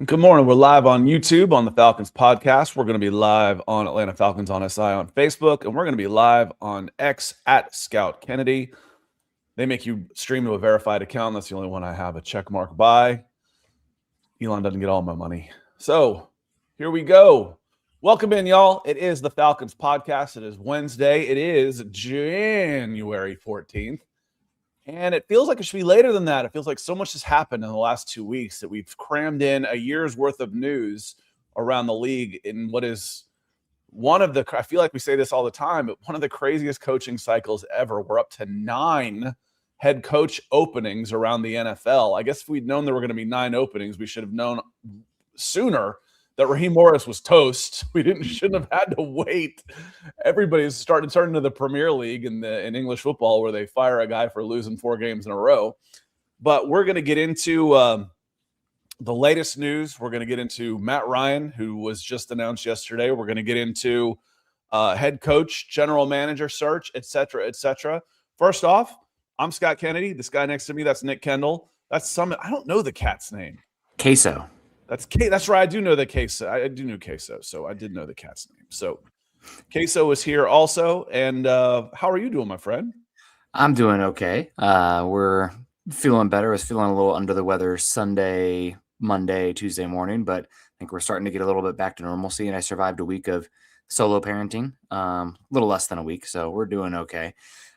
Good morning. We're live on YouTube on the Falcons Podcast. We're going to be live on Atlanta Falcons on SI on Facebook, and we're going to be live on X at Scout Kennedy. They make you stream to a verified account. That's the only one I have a check mark by. Elon doesn't get all my money. So here we go. Welcome in, y'all. It is the Falcons Podcast. It is Wednesday. It is January 14th. And it feels like it should be later than that. It feels like so much has happened in the last 2 weeks that we've crammed in a year's worth of news around the league in what is one of the, I feel like we say this all the time, but one of the craziest coaching cycles ever. We're up to 9 head coach openings around the NFL. I guess if we'd known there were going to be 9 openings, we should have known sooner that Raheem Morris was toast. We shouldn't have had to wait. Everybody's starting to the Premier League in English football where they fire a guy for losing 4 games in a row. But we're going to get into the latest news. We're going to get into Matt Ryan, who was just announced yesterday. We're going to get into head coach, general manager search, et cetera, et cetera. First off, I'm Scott Kennedy. This guy next to me, that's Nick Kendall. That's I don't know the cat's name. Queso. That's right. I do know the Queso. I do know Queso, so I did know the cat's name. So Queso is here also. And how are you doing, my friend? I'm doing okay. We're feeling better. I was feeling a little under the weather Sunday, Monday, Tuesday morning, but I think we're starting to get a little bit back to normalcy. And I survived a week of solo parenting, a little less than a week. So we're doing okay.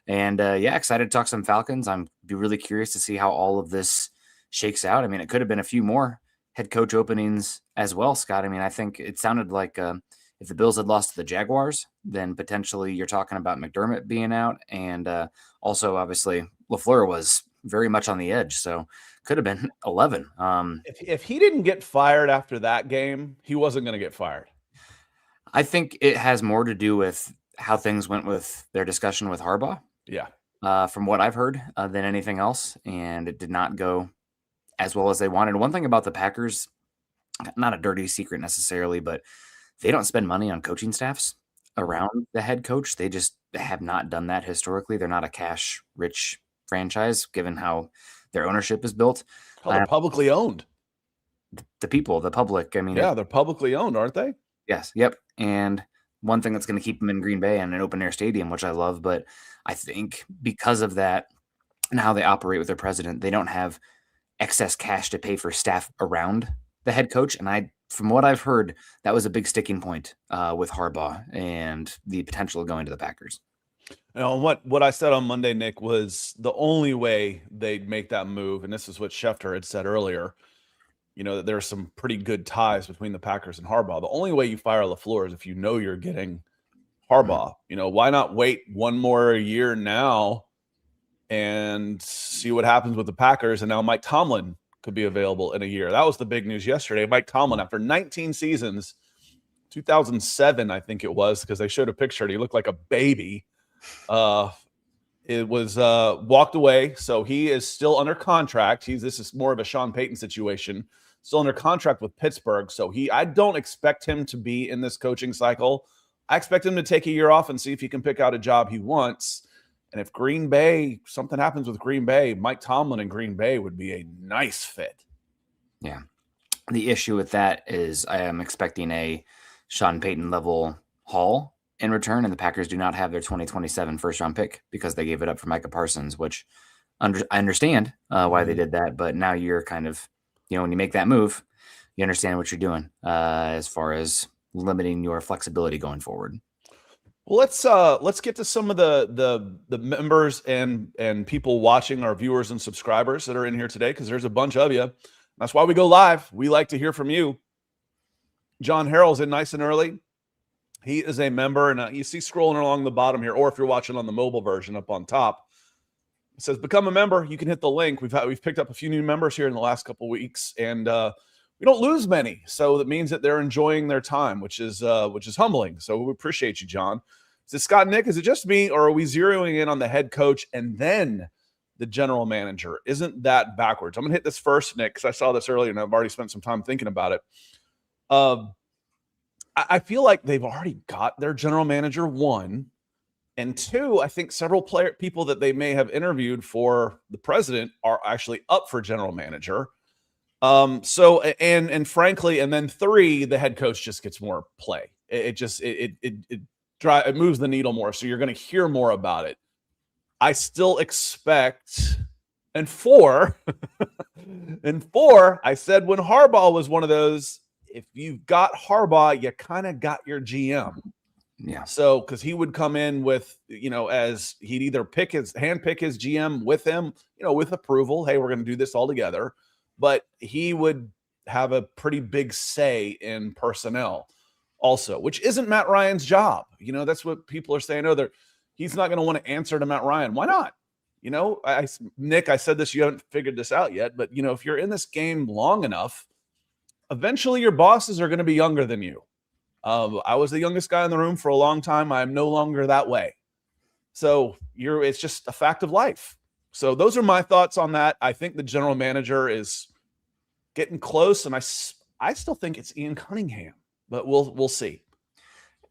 And excited to talk some Falcons. I'm be really curious to see how all of this shakes out. I mean, it could have been a few more head coach openings as well, Scott. I mean, I think it sounded like if the Bills had lost to the Jaguars, then potentially you're talking about McDermott being out. And also, obviously, LaFleur was very much on the edge. So could have been 11. If he didn't get fired after that game, he wasn't going to get fired. I think it has more to do with how things went with their discussion with Harbaugh. Yeah. From what I've heard than anything else. And it did not go as well as they wanted. One thing about the Packers, not a dirty secret necessarily, but they don't spend money on coaching staffs around the head coach. They just have not done that historically. They're not a cash-rich franchise, given how their ownership is built. Oh, they're publicly owned. The public. I mean, yeah, they're publicly owned, aren't they? Yes. Yep. And one thing that's going to keep them in Green Bay and an open-air stadium, which I love, but I think because of that and how they operate with their president, they don't have excess cash to pay for staff around the head coach. And from what I've heard, that was a big sticking point with Harbaugh and the potential of going to the Packers. You know, what I said on Monday, Nick, was the only way they'd make that move, and this is what Schefter had said earlier, you know, that there's some pretty good ties between the Packers and Harbaugh. The only way you fire LaFleur is if you know you're getting Harbaugh. You know, why not wait one more year now and see what happens with the Packers? And now Mike Tomlin could be available in a year. That was the big news yesterday. Mike Tomlin, after 19 seasons, 2007, I think it was, because they showed a picture and he looked like a baby. It was walked away. So he is still under contract. This is more of a Sean Payton situation. Still under contract with Pittsburgh. So I don't expect him to be in this coaching cycle. I expect him to take a year off and see if he can pick out a job he wants. And if Green Bay, something happens with Green Bay, Mike Tomlin in Green Bay would be a nice fit. Yeah. The issue with that is I am expecting a Sean Payton level haul in return, and the Packers do not have their 2027 first-round pick because they gave it up for Micah Parsons, which I understand why they did that, but now you're kind of, when you make that move, you understand what you're doing as far as limiting your flexibility going forward. Well, let's get to some of the members and people watching, our viewers and subscribers that are in here today, because there's a bunch of you. That's why we go live. We like to hear from you. John Harrell's in nice and early. He is a member, and you see scrolling along the bottom here, or if you're watching on the mobile version up on top, it says become a member. You can hit the link. We've picked up a few new members here in the last couple of weeks, and we don't lose many, so that means that they're enjoying their time, which is humbling. So we appreciate you, John. Is it Scott, Nick? Is it just me, or are we zeroing in on the head coach and then the general manager? Isn't that backwards? I'm gonna hit this first, Nick, because I saw this earlier and I've already spent some time thinking about it. I feel like they've already got their general manager, one, and two, I think several people that they may have interviewed for the president are actually up for general manager. So and frankly, and then 3, the head coach just gets more play. It moves the needle more. So you're going to hear more about it. I still expect, and 4, I said when Harbaugh was one of those, if you've got Harbaugh, you kind of got your GM. Yeah. So, because he would come in with, as he'd either handpick his GM with him, with approval. Hey, we're going to do this all together. But he would have a pretty big say in personnel also, which isn't Matt Ryan's job. That's what people are saying. Oh, he's not going to want to answer to Matt Ryan. Why not? Nick, I said this, you haven't figured this out yet, but if you're in this game long enough, eventually your bosses are going to be younger than you. I was the youngest guy in the room for a long time. I'm no longer that way. So it's just a fact of life. So those are my thoughts on that. I think the general manager is getting close, and I still think it's Ian Cunningham, but we'll see.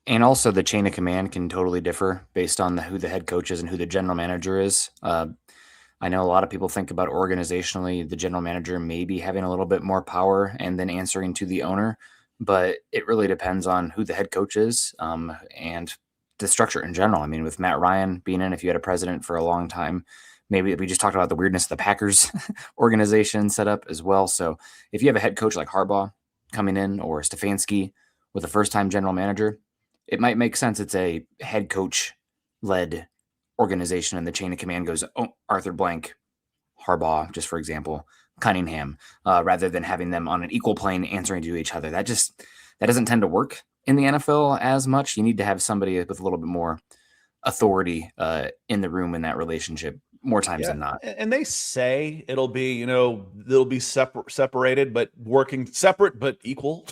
And also the chain of command can totally differ based on who the head coach is and who the general manager is. I know a lot of people think about organizationally, the general manager maybe having a little bit more power and then answering to the owner, but it really depends on who the head coach is and the structure in general. I mean, with Matt Ryan being in, if you had a president for a long time, maybe we just talked about the weirdness of the Packers organization setup as well. So if you have a head coach like Harbaugh coming in or Stefanski with a first-time general manager, it might make sense. It's a head coach-led organization, and the chain of command goes, Arthur Blank, Harbaugh, just for example, Cunningham, rather than having them on an equal plane answering to each other. That doesn't tend to work in the NFL as much. You need to have somebody with a little bit more authority in the room in that relationship more times than not. And they say it'll be, they'll be separated, but working separate, but equal,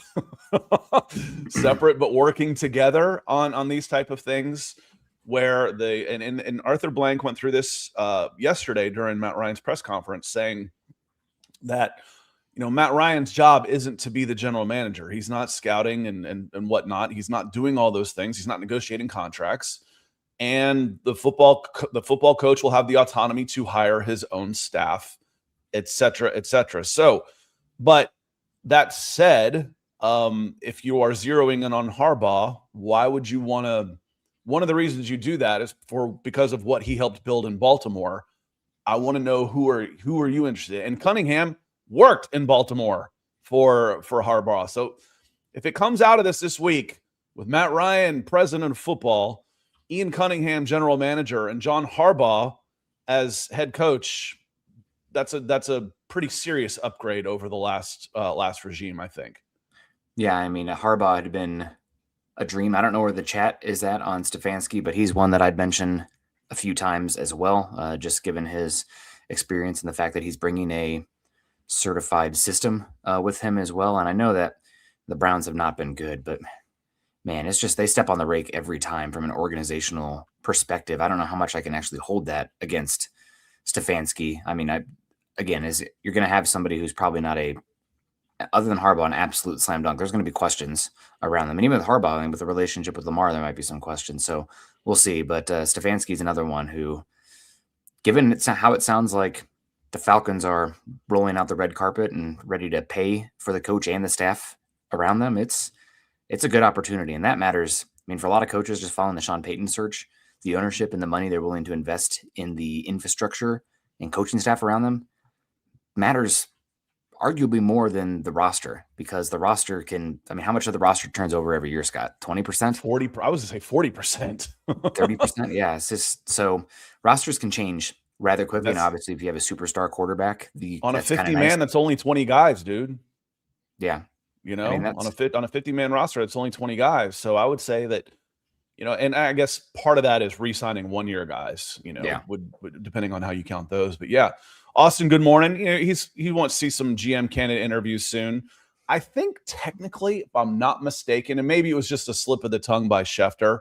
separate, but working together on these type of things. Where and Arthur Blank went through this yesterday during Matt Ryan's press conference, saying that Matt Ryan's job isn't to be the general manager. He's not scouting and whatnot. He's not doing all those things. He's not negotiating contracts. And the football coach will have the autonomy to hire his own staff, et cetera, et cetera. So, but that said, if you are zeroing in on Harbaugh, why would you want to? One of the reasons you do that is because of what he helped build in Baltimore. I want to know who are you interested in? And Cunningham worked in Baltimore for Harbaugh. So if it comes out of this week with Matt Ryan, president of football, Ian Cunningham, general manager, and John Harbaugh as head coach, that's a pretty serious upgrade over the last regime, I think. Yeah, I mean, Harbaugh had been a dream. I don't know where the chat is at on Stefanski, but he's one that I'd mention a few times as well, just given his experience and the fact that he's bringing a certified system with him as well. And I know that the Browns have not been good, but man, it's just they step on the rake every time from an organizational perspective. I don't know how much I can actually hold that against Stefanski. I mean, you're going to have somebody who's probably not other than Harbaugh, an absolute slam dunk. There's going to be questions around them. And even with Harbaugh, and with the relationship with Lamar, there might be some questions. So we'll see. But Stefanski is another one who, given how it sounds like the Falcons are rolling out the red carpet and ready to pay for the coach and the staff around them, it's a good opportunity. And that matters. I mean, for a lot of coaches just following the Sean Payton search, the ownership and the money they're willing to invest in the infrastructure and coaching staff around them matters arguably more than the roster, because the roster how much of the roster turns over every year, Scott? 20%? 40. I was going to say 40%. 30%? Yeah. It's just, so rosters can change rather quickly. And obviously, if you have a superstar quarterback, on a 50-man, that's only 20 guys, dude. Yeah. On a 50-man roster, it's only 20 guys. So I would say that, and I guess part of that is re-signing one-year guys, would depending on how you count those. But yeah, Austin, good morning. He wants to see some GM candidate interviews soon. I think technically, if I'm not mistaken, and maybe it was just a slip of the tongue by Schefter,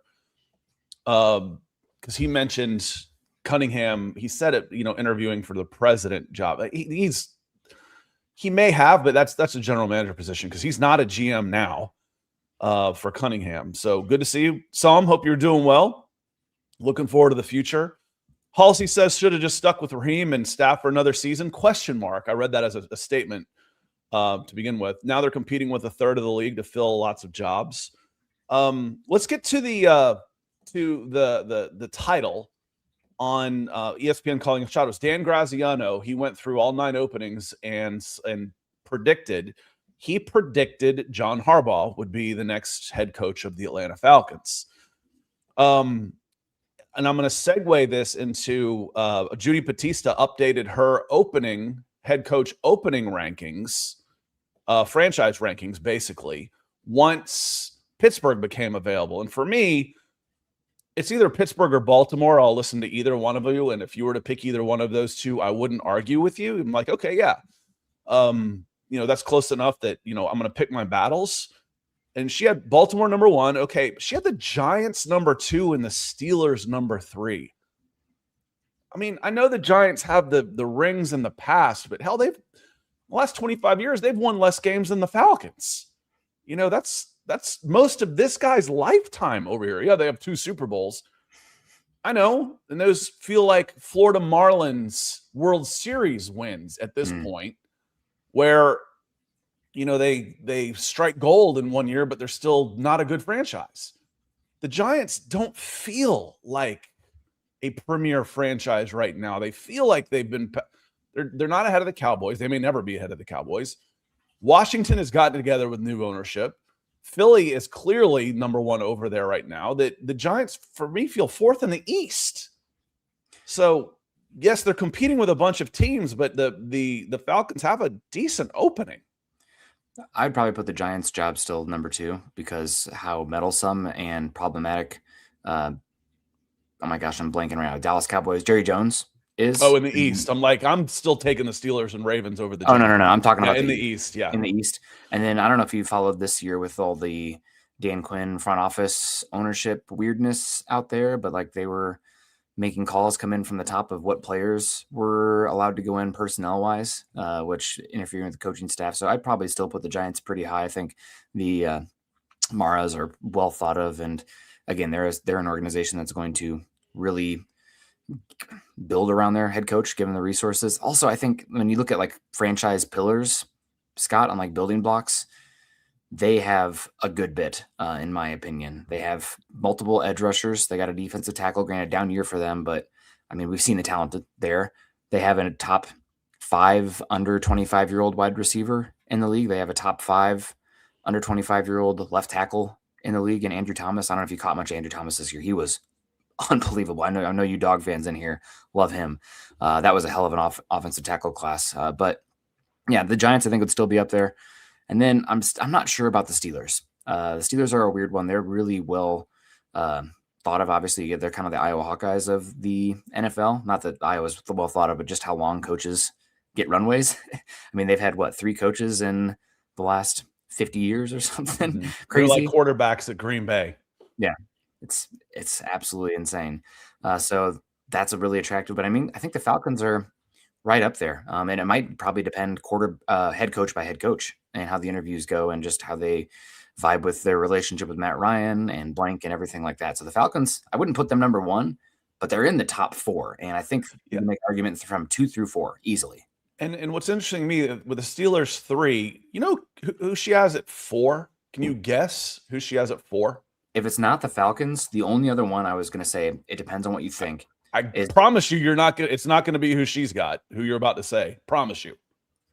because he mentioned Cunningham. He said it, interviewing for the president job. He may have, but that's a general manager position because he's not a GM now for Cunningham. So good to see you, Psalm. Hope you're doing well. Looking forward to the future. Halsey says should have just stuck with Raheem and staff for another season? ? I read that as a statement. to begin with. Now they're competing with a third of the league to fill lots of jobs. Let's get to the title on ESPN calling shadows. Dan Graziano, he went through all 9 openings and predicted John Harbaugh would be the next head coach of the Atlanta Falcons. And I'm going to segue this into Judy Battista updated her head coach opening rankings, franchise rankings, basically, once Pittsburgh became available. And for me, it's either Pittsburgh or Baltimore. I'll listen to either one of you. And if you were to pick either one of those two, I wouldn't argue with you. I'm like, okay, yeah. That's close enough that, I'm going to pick my battles. And she had Baltimore number 1. Okay, she had the Giants number 2 and the Steelers number 3. I mean, I know the Giants have the rings in the past, but hell, the last 25 years, they've won less games than the Falcons. That's most of this guy's lifetime over here. Yeah, they have 2 Super Bowls. I know, and those feel like Florida Marlins World Series wins at this point, where they strike gold in one year, but they're still not a good franchise. The Giants don't feel like a premier franchise right now. They feel like they're not ahead of the Cowboys. They may never be ahead of the Cowboys. Washington has gotten together with new ownership. Philly is clearly number 1 over there right now. The Giants, for me, feel 4th in the East. So, yes, they're competing with a bunch of teams, but the Falcons have a decent opening. I'd probably put the Giants' job still number 2 because how meddlesome and problematic. Oh my gosh, I'm blanking right now. Dallas Cowboys, Jerry Jones is. Oh, in the East. I'm still taking the Steelers and Ravens over the Giants. Oh, no. I'm talking about in the East. Yeah. In the East. And then I don't know if you followed this year with all the Dan Quinn front office ownership weirdness out there, but they were making calls come in from the top of what players were allowed to go in personnel-wise, which interfering with the coaching staff. So I'd probably still put the Giants pretty high. I think the Maras are well thought of. And again, they're an organization that's going to really build around their head coach, given the resources. Also, I think when you look at franchise pillars, Scott, on building blocks, they have a good bit, in my opinion. They have multiple edge rushers. They got a defensive tackle, granted down year for them, but I mean, we've seen the talent there. They have a top 5 under 25-year-old wide receiver in the league. They have a top 5 under 25-year-old left tackle in the league. And Andrew Thomas, I don't know if you caught much of Andrew Thomas this year. He was unbelievable. I know you dog fans in here love him. That was a hell of an offensive tackle class. But yeah, the Giants, I think, would still be up there. And then I'm not sure about the Steelers. The Steelers are a weird one. They're really well thought of. Obviously, they're kind of the Iowa Hawkeyes of the NFL. Not that Iowa's well thought of, but just how long coaches get runways. I mean, they've had 3 coaches in the last 50 years or something. Crazy. They're like quarterbacks at Green Bay. Yeah, it's absolutely insane. So that's a really attractive. But I mean, I think the Falcons are right up there. And it might probably depend head coach by head coach and how the interviews go and just how they vibe with their relationship with Matt Ryan and blank and everything like that. So the Falcons, I wouldn't put them number 1, but they're in the top 4. And I think you can make arguments from 2 through 4 easily. And what's interesting to me with the Steelers 3, you know who she has at 4? Can you guess who she has at 4? If it's not the Falcons, the only other one I was going to say, it depends on what you think. I promise you, it's not going to be who she's got, who you're about to say. Promise you.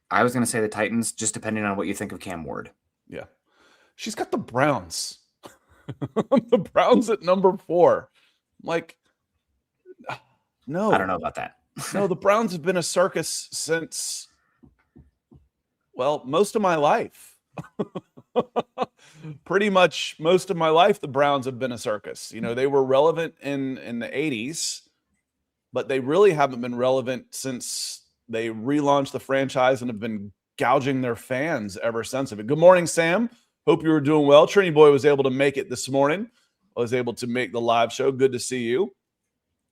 I was going to say the Titans, just depending on what you think of Cam Ward. Yeah. She's got the Browns. The Browns at number 4. No. I don't know about that. No, the Browns have been a circus since, most of my life. Pretty much most of my life, the Browns have been a circus. They were relevant in the 80s, but they really haven't been relevant since they relaunched the franchise and have been gouging their fans ever since. Good morning, Sam. Hope you were doing well. Trini Boy was able to make it this morning. I was able to make the live show. Good to see you.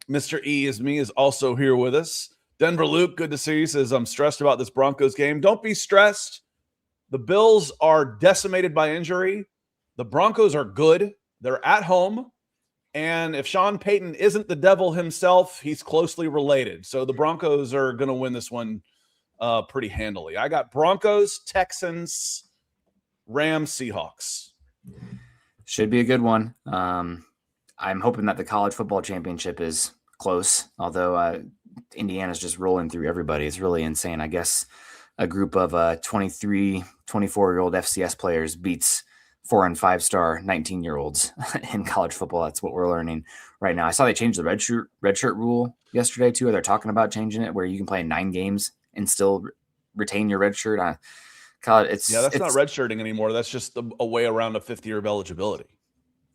Mr. E is me is also here with us. Denver Luke, good to see you. Says, I'm stressed about this Broncos game. Don't be stressed. The Bills are decimated by injury. The Broncos are good. They're at home. And if Sean Payton isn't the devil himself, he's closely related. So the Broncos are going to win this one pretty handily. I got Broncos, Texans, Rams, Seahawks. Should be a good one. I'm hoping that the college football championship is close, although Indiana's just rolling through everybody. It's really insane. I guess a group of 23, 24-year-old FCS players beats 4- and 5-star 19-year-olds in college football. That's what we're learning right now. I saw they changed the redshirt rule yesterday too. They're talking about changing it where you can play 9 games and still retain your redshirt. That's not redshirting anymore. That's just a way around a 5th year of eligibility.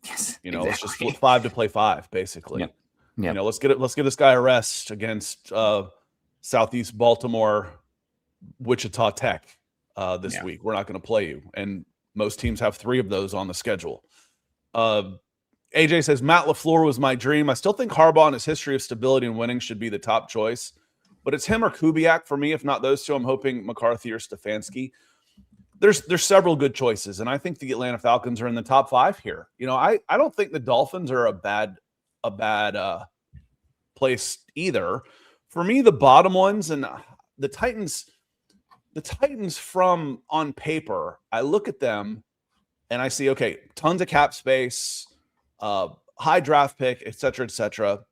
Yes, exactly. It's just flip 5 to play 5, basically. Yep. Yep. Let's get this guy a rest against Southeast Baltimore, Wichita Tech this week. We're not going to play you, and most teams have 3 of those on the schedule. AJ says Matt LaFleur was my dream. I still think Harbaugh and his history of stability and winning should be the top choice, but it's him or Kubiak for me. If not those two, I'm hoping McCarthy or Stefanski. There's several good choices, and I think the Atlanta Falcons are in the top 5 here. I don't think the Dolphins are a bad place either. For me, the bottom ones and the Titans from on paper, I look at them and I see, okay, tons of cap space, high draft pick, et cetera,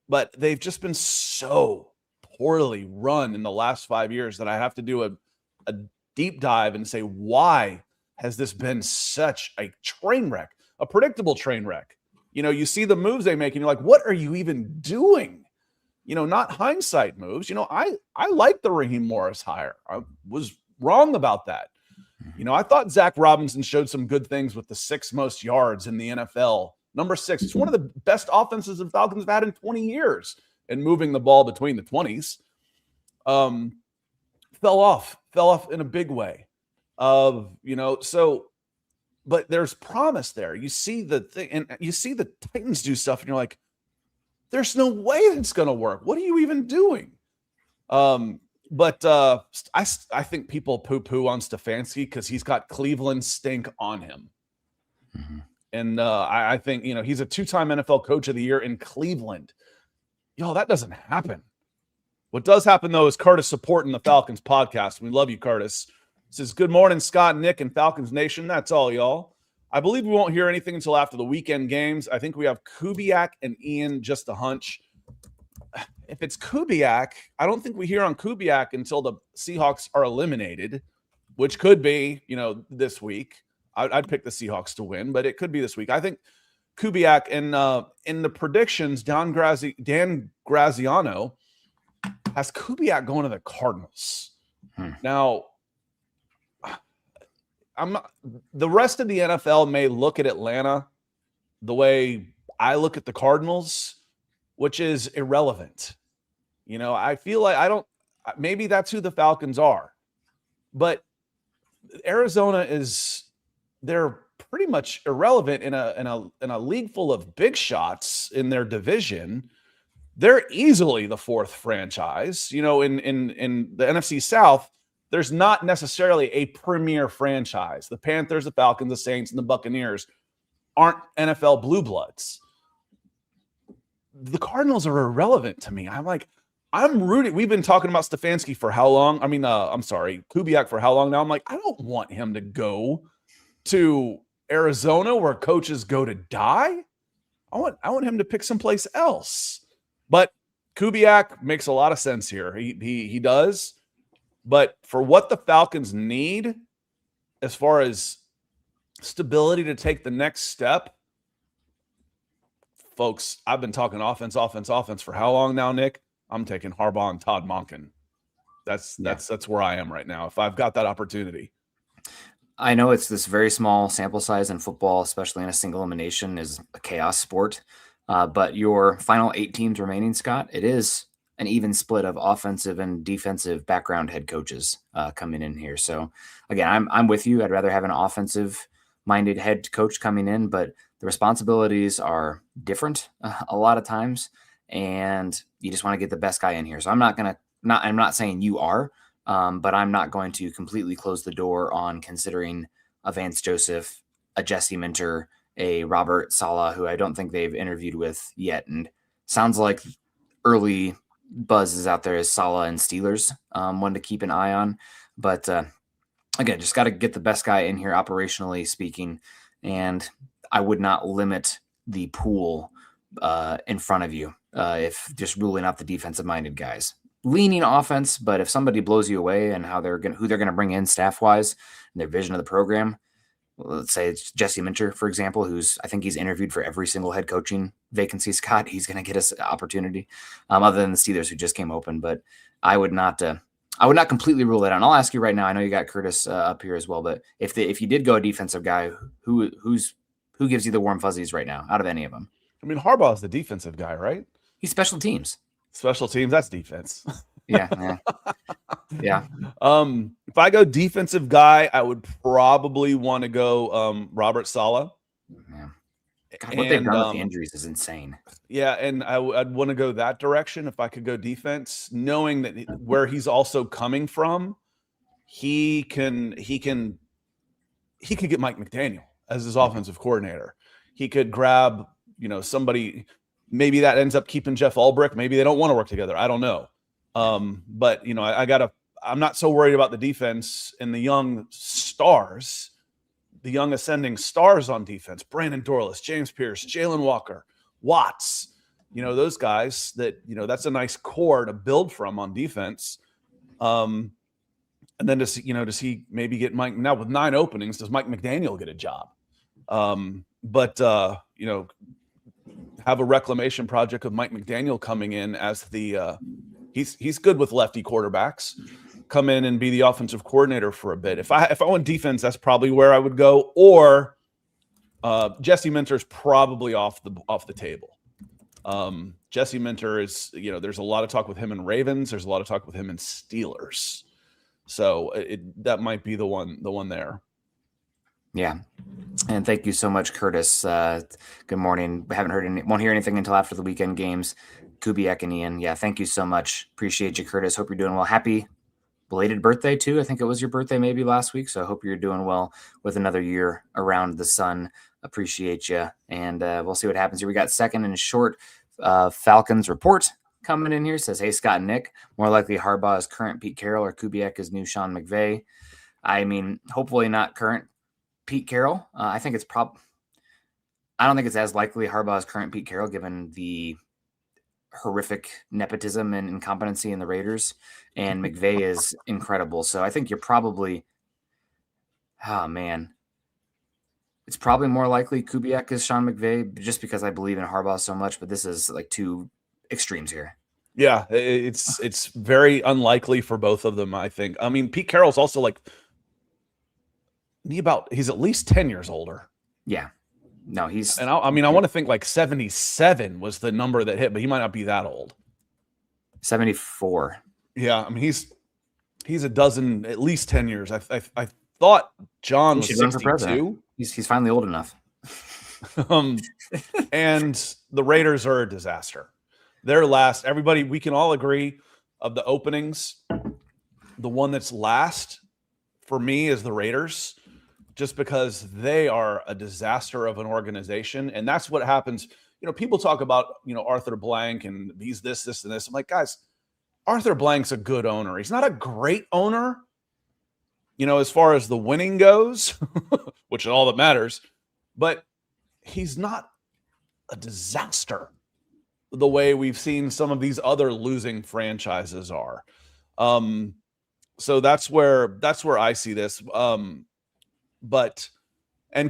but they've just been so poorly run in the last 5 years that I have to do a deep dive and say, why has this been such a train wreck, a predictable train wreck? You see the moves they make and you're like, what are you even doing? Not hindsight moves. I like the Raheem Morris hire. I was wrong about that. I thought Zach Robinson showed some good things with the 6th most yards in the NFL. Number 6. It's one of the best offenses the Falcons have had in 20 years and moving the ball between the 20s. Fell off in a big way. But there's promise there. You see the thing, and you see the Titans do stuff, and you're like, there's no way it's going to work. What are you even doing? But I think people poo-poo on Stefanski because he's got Cleveland stink on him. Mm-hmm. And I think, he's a 2-time NFL Coach of the Year in Cleveland. That doesn't happen. What does happen, though, is Curtis supporting the Falcons podcast. We love you, Curtis. Says, good morning, Scott, Nick, and Falcons Nation. That's all, y'all. I believe we won't hear anything until after the weekend games. I think we have Kubiak and Ian, just a hunch. If it's Kubiak, I don't think we hear on Kubiak until the Seahawks are eliminated, which could be, this week. I'd pick the Seahawks to win, but it could be this week. I think Kubiak in the predictions, Dan Graziano has Kubiak going to the Cardinals. Now, the rest of the NFL may look at Atlanta the way I look at the Cardinals, which is irrelevant. I feel like maybe that's who the Falcons are, but Arizona they're pretty much irrelevant in a league full of big shots in their division. They're easily the 4th franchise. In the NFC South, there's not necessarily a premier franchise. The Panthers, the Falcons, the Saints, and the Buccaneers aren't NFL blue bloods. The Cardinals are irrelevant to me. I'm rooting. We've been talking about Stefanski for how long? Kubiak for how long now? I'm like, I don't want him to go to Arizona where coaches go to die. I want him to pick someplace else. But Kubiak makes a lot of sense here. He does. But for what the Falcons need, as far as stability to take the next step, folks, I've been talking offense for how long now, Nick? I'm taking Harbaugh and Todd Monken. That's where I am right now. If I've got that opportunity. I know it's this very small sample size in football, especially in a single elimination, is a chaos sport. But your final 8 teams remaining, Scott, it is an even split of offensive and defensive background head coaches coming in here. So again, I'm with you. I'd rather have an offensive minded head coach coming in, but the responsibilities are different a lot of times, and you just want to get the best guy in here. So I'm not saying you are, but I'm not going to completely close the door on considering a Vance Joseph, a Jesse Minter, a Robert Saleh, who I don't think they've interviewed with yet. And sounds like early buzz is out there is Saleh and Steelers, one to keep an eye on. But again, just got to get the best guy in here operationally speaking. And I would not limit the pool in front of you if just ruling out the defensive-minded guys. Leaning offense, but if somebody blows you away and who they're gonna bring in staff-wise and their vision of the program, let's say it's Jesse Minter, for example, I think he's interviewed for every single head coaching vacancy. Scott, he's going to get us opportunity, other than the Steelers who just came open. But I would not completely rule that out. And I'll ask you right now. I know you got Curtis up here as well, but if you did go a defensive guy, who gives you the warm fuzzies right now out of any of them? I mean, Harbaugh is the defensive guy, right? He's special teams. Special teams, that's defense. Yeah. If I go defensive guy, I would probably want to go Robert Saleh. Yeah. God, what they've done with the injuries is insane. Yeah, and I'd want to go that direction if I could go defense, knowing that where he's also coming from, he can get Mike McDaniel as his offensive coordinator. He could grab, somebody. Maybe that ends up keeping Jeff Ulbrich. Maybe they don't want to work together. I don't know. But I'm not so worried about the defense and the young stars, the young ascending stars on defense. Brandon Dorlus, James Pierce, Jalen Walker, Watts, those guys that, that's a nice core to build from on defense. And then does he maybe get Mike now with 9 openings? Does Mike McDaniel get a job? Have a reclamation project with Mike McDaniel coming in as the he's good with lefty quarterbacks. Come in and be the offensive coordinator for a bit. If I went defense, that's probably where I would go. Or Jesse Minter's probably off the table. Jesse Minter is, there's a lot of talk with him in Ravens. There's a lot of talk with him in Steelers. So that might be the one there. Yeah. And thank you so much, Curtis. Good morning. Won't hear anything until after the weekend games. Kubiak and Ian. Yeah, thank you so much. Appreciate you, Curtis. Hope you're doing well. Happy belated birthday, too. I think it was your birthday maybe last week. So I hope you're doing well with another year around the sun. Appreciate you. And we'll see what happens here. We got second and short Falcons report coming in here. Says, hey, Scott and Nick, more likely Harbaugh is current Pete Carroll or Kubiak is new Sean McVay. I mean, hopefully not current Pete Carroll. I think I don't think it's as likely Harbaugh is current Pete Carroll, given the horrific nepotism and incompetency in the Raiders, and McVay is incredible. So I think you're probably, it's probably more likely Kubiak is Sean McVay, just because I believe in Harbaugh so much. But this is like two extremes here. Yeah, it's very unlikely for both of them, I think. I mean, Pete Carroll's also like he's at least 10 years older. Yeah. No, I want to think like 77 was the number that hit, but he might not be that old. 74. Yeah. I mean, he's a dozen, at least 10 years. I thought John was 62. He's finally old enough. And the Raiders are a disaster. They're last. Everybody, we can all agree of the openings. The one that's last for me is the Raiders, just because they are a disaster of an organization. And that's what happens. People talk about, Arthur Blank and he's this, and this. I'm like, guys, Arthur Blank's a good owner. He's not a great owner, as far as the winning goes, which is all that matters, but he's not a disaster the way we've seen some of these other losing franchises are. So that's where I see this. And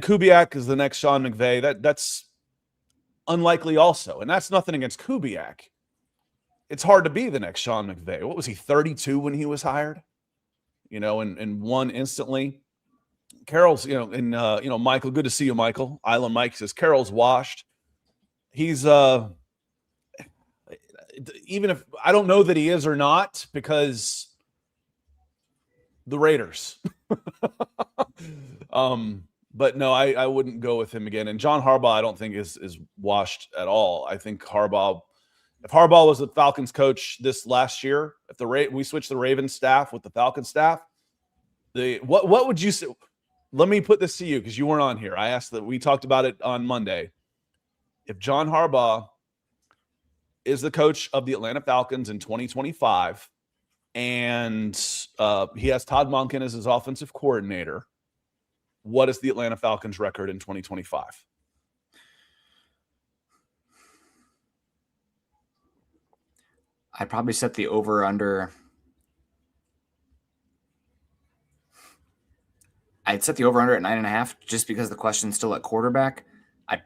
Kubiak is the next Sean McVay. That's unlikely also. And that's nothing against Kubiak. It's hard to be the next Sean McVay. What was he, 32 when he was hired? And won instantly. Carroll's, Michael, good to see you, Michael. Island Mike says Carroll's washed. He's even if I don't know that he is or not, because the Raiders. But no, I wouldn't go with him again. And John Harbaugh, I don't think is washed at all. I think if Harbaugh was the Falcons coach this last year, if we switched the Ravens staff with the Falcons staff, what would you say? Let me put this to you, because you weren't on here. I asked that we talked about it on Monday. If John Harbaugh is the coach of the Atlanta Falcons in 2025, and he has Todd Monken as his offensive coordinator. What is the Atlanta Falcons record in 2025? I'd probably set the over-under. I'd set the over-under at 9.5 just because the question's still at quarterback. I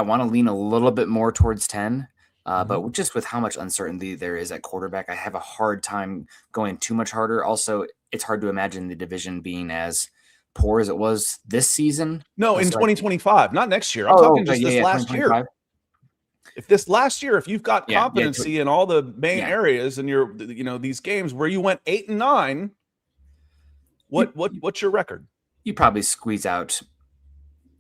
want to lean a little bit more towards 10, but just with how much uncertainty there is at quarterback, I have a hard time going too much harder. Also, it's hard to imagine the division being as poor as it was this season. No, in 2025, not next year. I'm talking just this last year. If you've got competency in all the main areas and you're, these games where you went 8-9, what's your record? You probably squeeze out.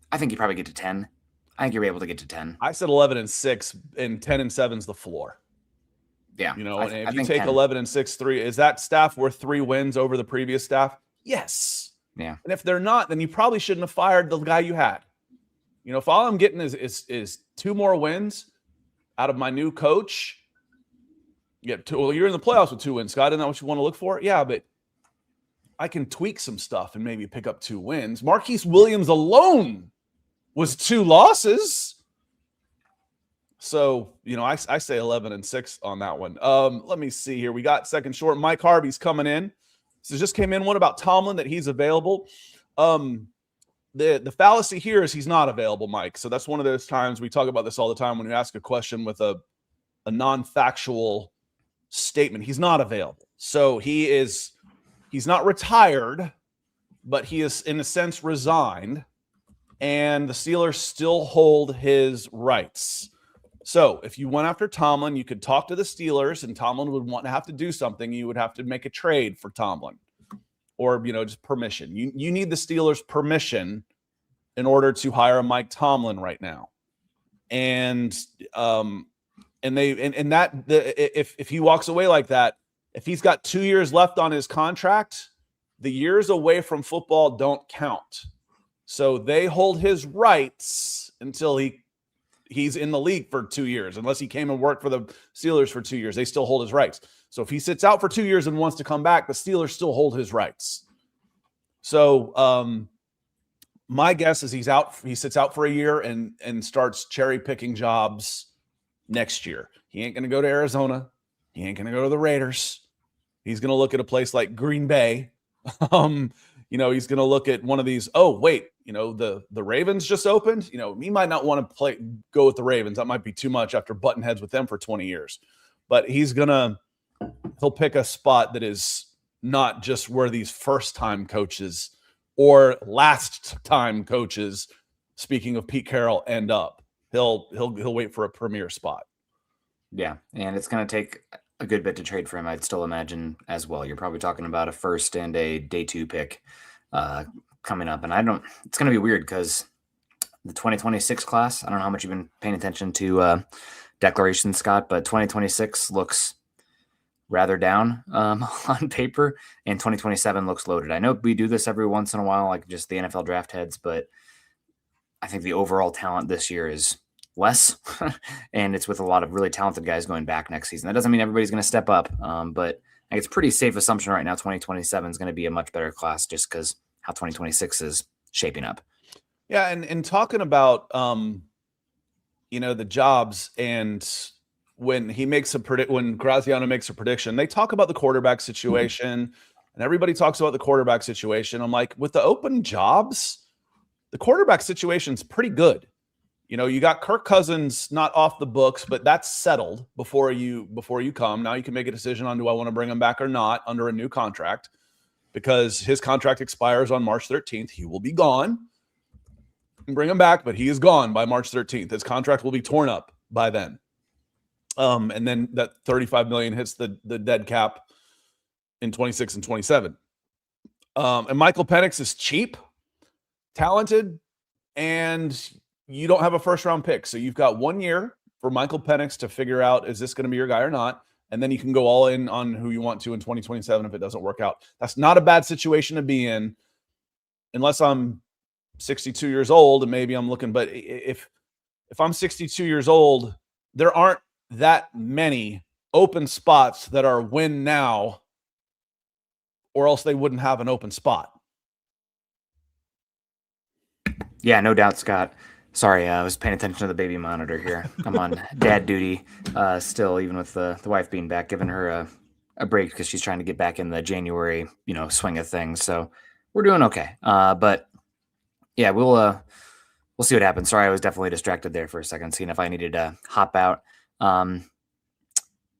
I think you probably get to 10. I think you're able to get to 10. I said 11-6, and 10-7 is the floor. Yeah. And if you take 11-6, 3, is that staff worth 3 wins over the previous staff? Yes. Yeah. And if they're not, then you probably shouldn't have fired the guy you had. If all I'm getting is 2 more wins out of my new coach, you're in the playoffs with 2 wins, Scott. Isn't that what you want to look for? Yeah, but I can tweak some stuff and maybe pick up 2 wins. Marquise Williams alone was 2 losses. So, I say 11-6 on that one. Let me see here. We got second short. Mike Harvey's coming in. So just came in one about Tomlin, that he's available. The fallacy here is he's not available, Mike. So that's one of those times we talk about this all the time when you ask a question with a non-factual statement. He's not available. So he's not retired, but he is in a sense resigned, and the Steelers still hold his rights. So if you went after Tomlin, you could talk to the Steelers, and Tomlin would want to have to do something. You would have to make a trade for Tomlin, or just permission. You need the Steelers' permission in order to hire Mike Tomlin right now. And if he walks away like that, if he's got 2 years left on his contract, the years away from football don't count. So they hold his rights until he's in the league for 2 years. Unless he came and worked for the Steelers for 2 years, they still hold his rights. So if he sits out for 2 years and wants to come back, the Steelers still hold his rights. So my guess is he sits out for a year and starts cherry picking jobs next year. He ain't going to go to Arizona. He ain't going to go to the Raiders. He's going to look at a place like Green Bay. He's going to look at one of these. Oh, wait, the Ravens just opened. He might not want to go with the Ravens. That might be too much after butting heads with them for 20 years. But he'll pick a spot that is not just where these first-time coaches or last-time coaches, speaking of Pete Carroll, end up. He'll wait for a premier spot. Yeah, and it's going to take a good bit to trade for him, I'd still imagine as well. You're probably talking about a first and a day 2 pick coming up. And it's going to be weird because the 2026 class, I don't know how much you've been paying attention to declarations, Scott, but 2026 looks rather down on paper, and 2027 looks loaded. I know we do this every once in a while, like just the NFL draft heads, but I think the overall talent this year is less, and it's with a lot of really talented guys going back next season. That doesn't mean everybody's going to step up, but I think it's a pretty safe assumption right now 2027 is going to be a much better class just because how 2026 is shaping up. Yeah, and talking about the jobs, and when Graziano makes a prediction, they talk about the quarterback situation, and everybody talks about the quarterback situation. I'm like, with the open jobs, the quarterback situation's pretty good. You got Kirk Cousins not off the books, but that's settled before you come. Now you can make a decision on, do I want to bring him back or not under a new contract, because his contract expires on March 13th. He will be gone. You can bring him back, but he is gone by March 13th. His contract will be torn up by then. And then that $35 million hits the dead cap in 26 and 27. And Michael Penix is cheap, talented, and you don't have a first-round pick. So you've got 1 year for Michael Penix to figure out, is this going to be your guy or not? And then you can go all in on who you want to in 2027 if it doesn't work out. That's not a bad situation to be in, unless I'm 62 years old and maybe I'm looking. But if I'm 62 years old, there aren't that many open spots that are win now, or else they wouldn't have an open spot. Yeah, no doubt, Scott. Sorry, I was paying attention to the baby monitor here. I'm on dad duty still, even with the wife being back, giving her a break because she's trying to get back in the January, swing of things. So we're doing okay. But yeah, we'll see what happens. Sorry, I was definitely distracted there for a second, seeing if I needed to hop out.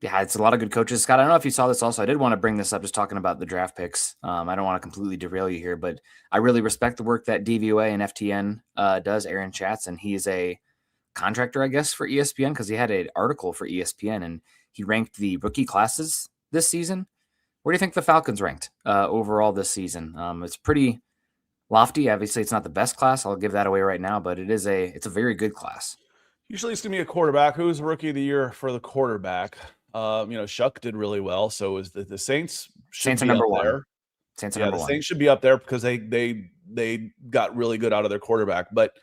Yeah, it's a lot of good coaches. Scott, I don't know if you saw this also. I did want to bring this up, just talking about the draft picks. I don't want to completely derail you here, but I really respect the work that DVOA and FTN does, Aaron Schatz, and he's a contractor, I guess, for ESPN, because he had an article for ESPN, and he ranked the rookie classes this season. Where do you think the Falcons ranked overall this season? It's pretty lofty. Obviously, it's not the best class. I'll give that away right now, but it's a very good class. Usually it's going to be a quarterback. Who's rookie of the year for the quarterback? Shuck did really well. So is the Saints. Saints are number one. There. Saints are number one. Saints should be up there because they got really good out of their quarterback. But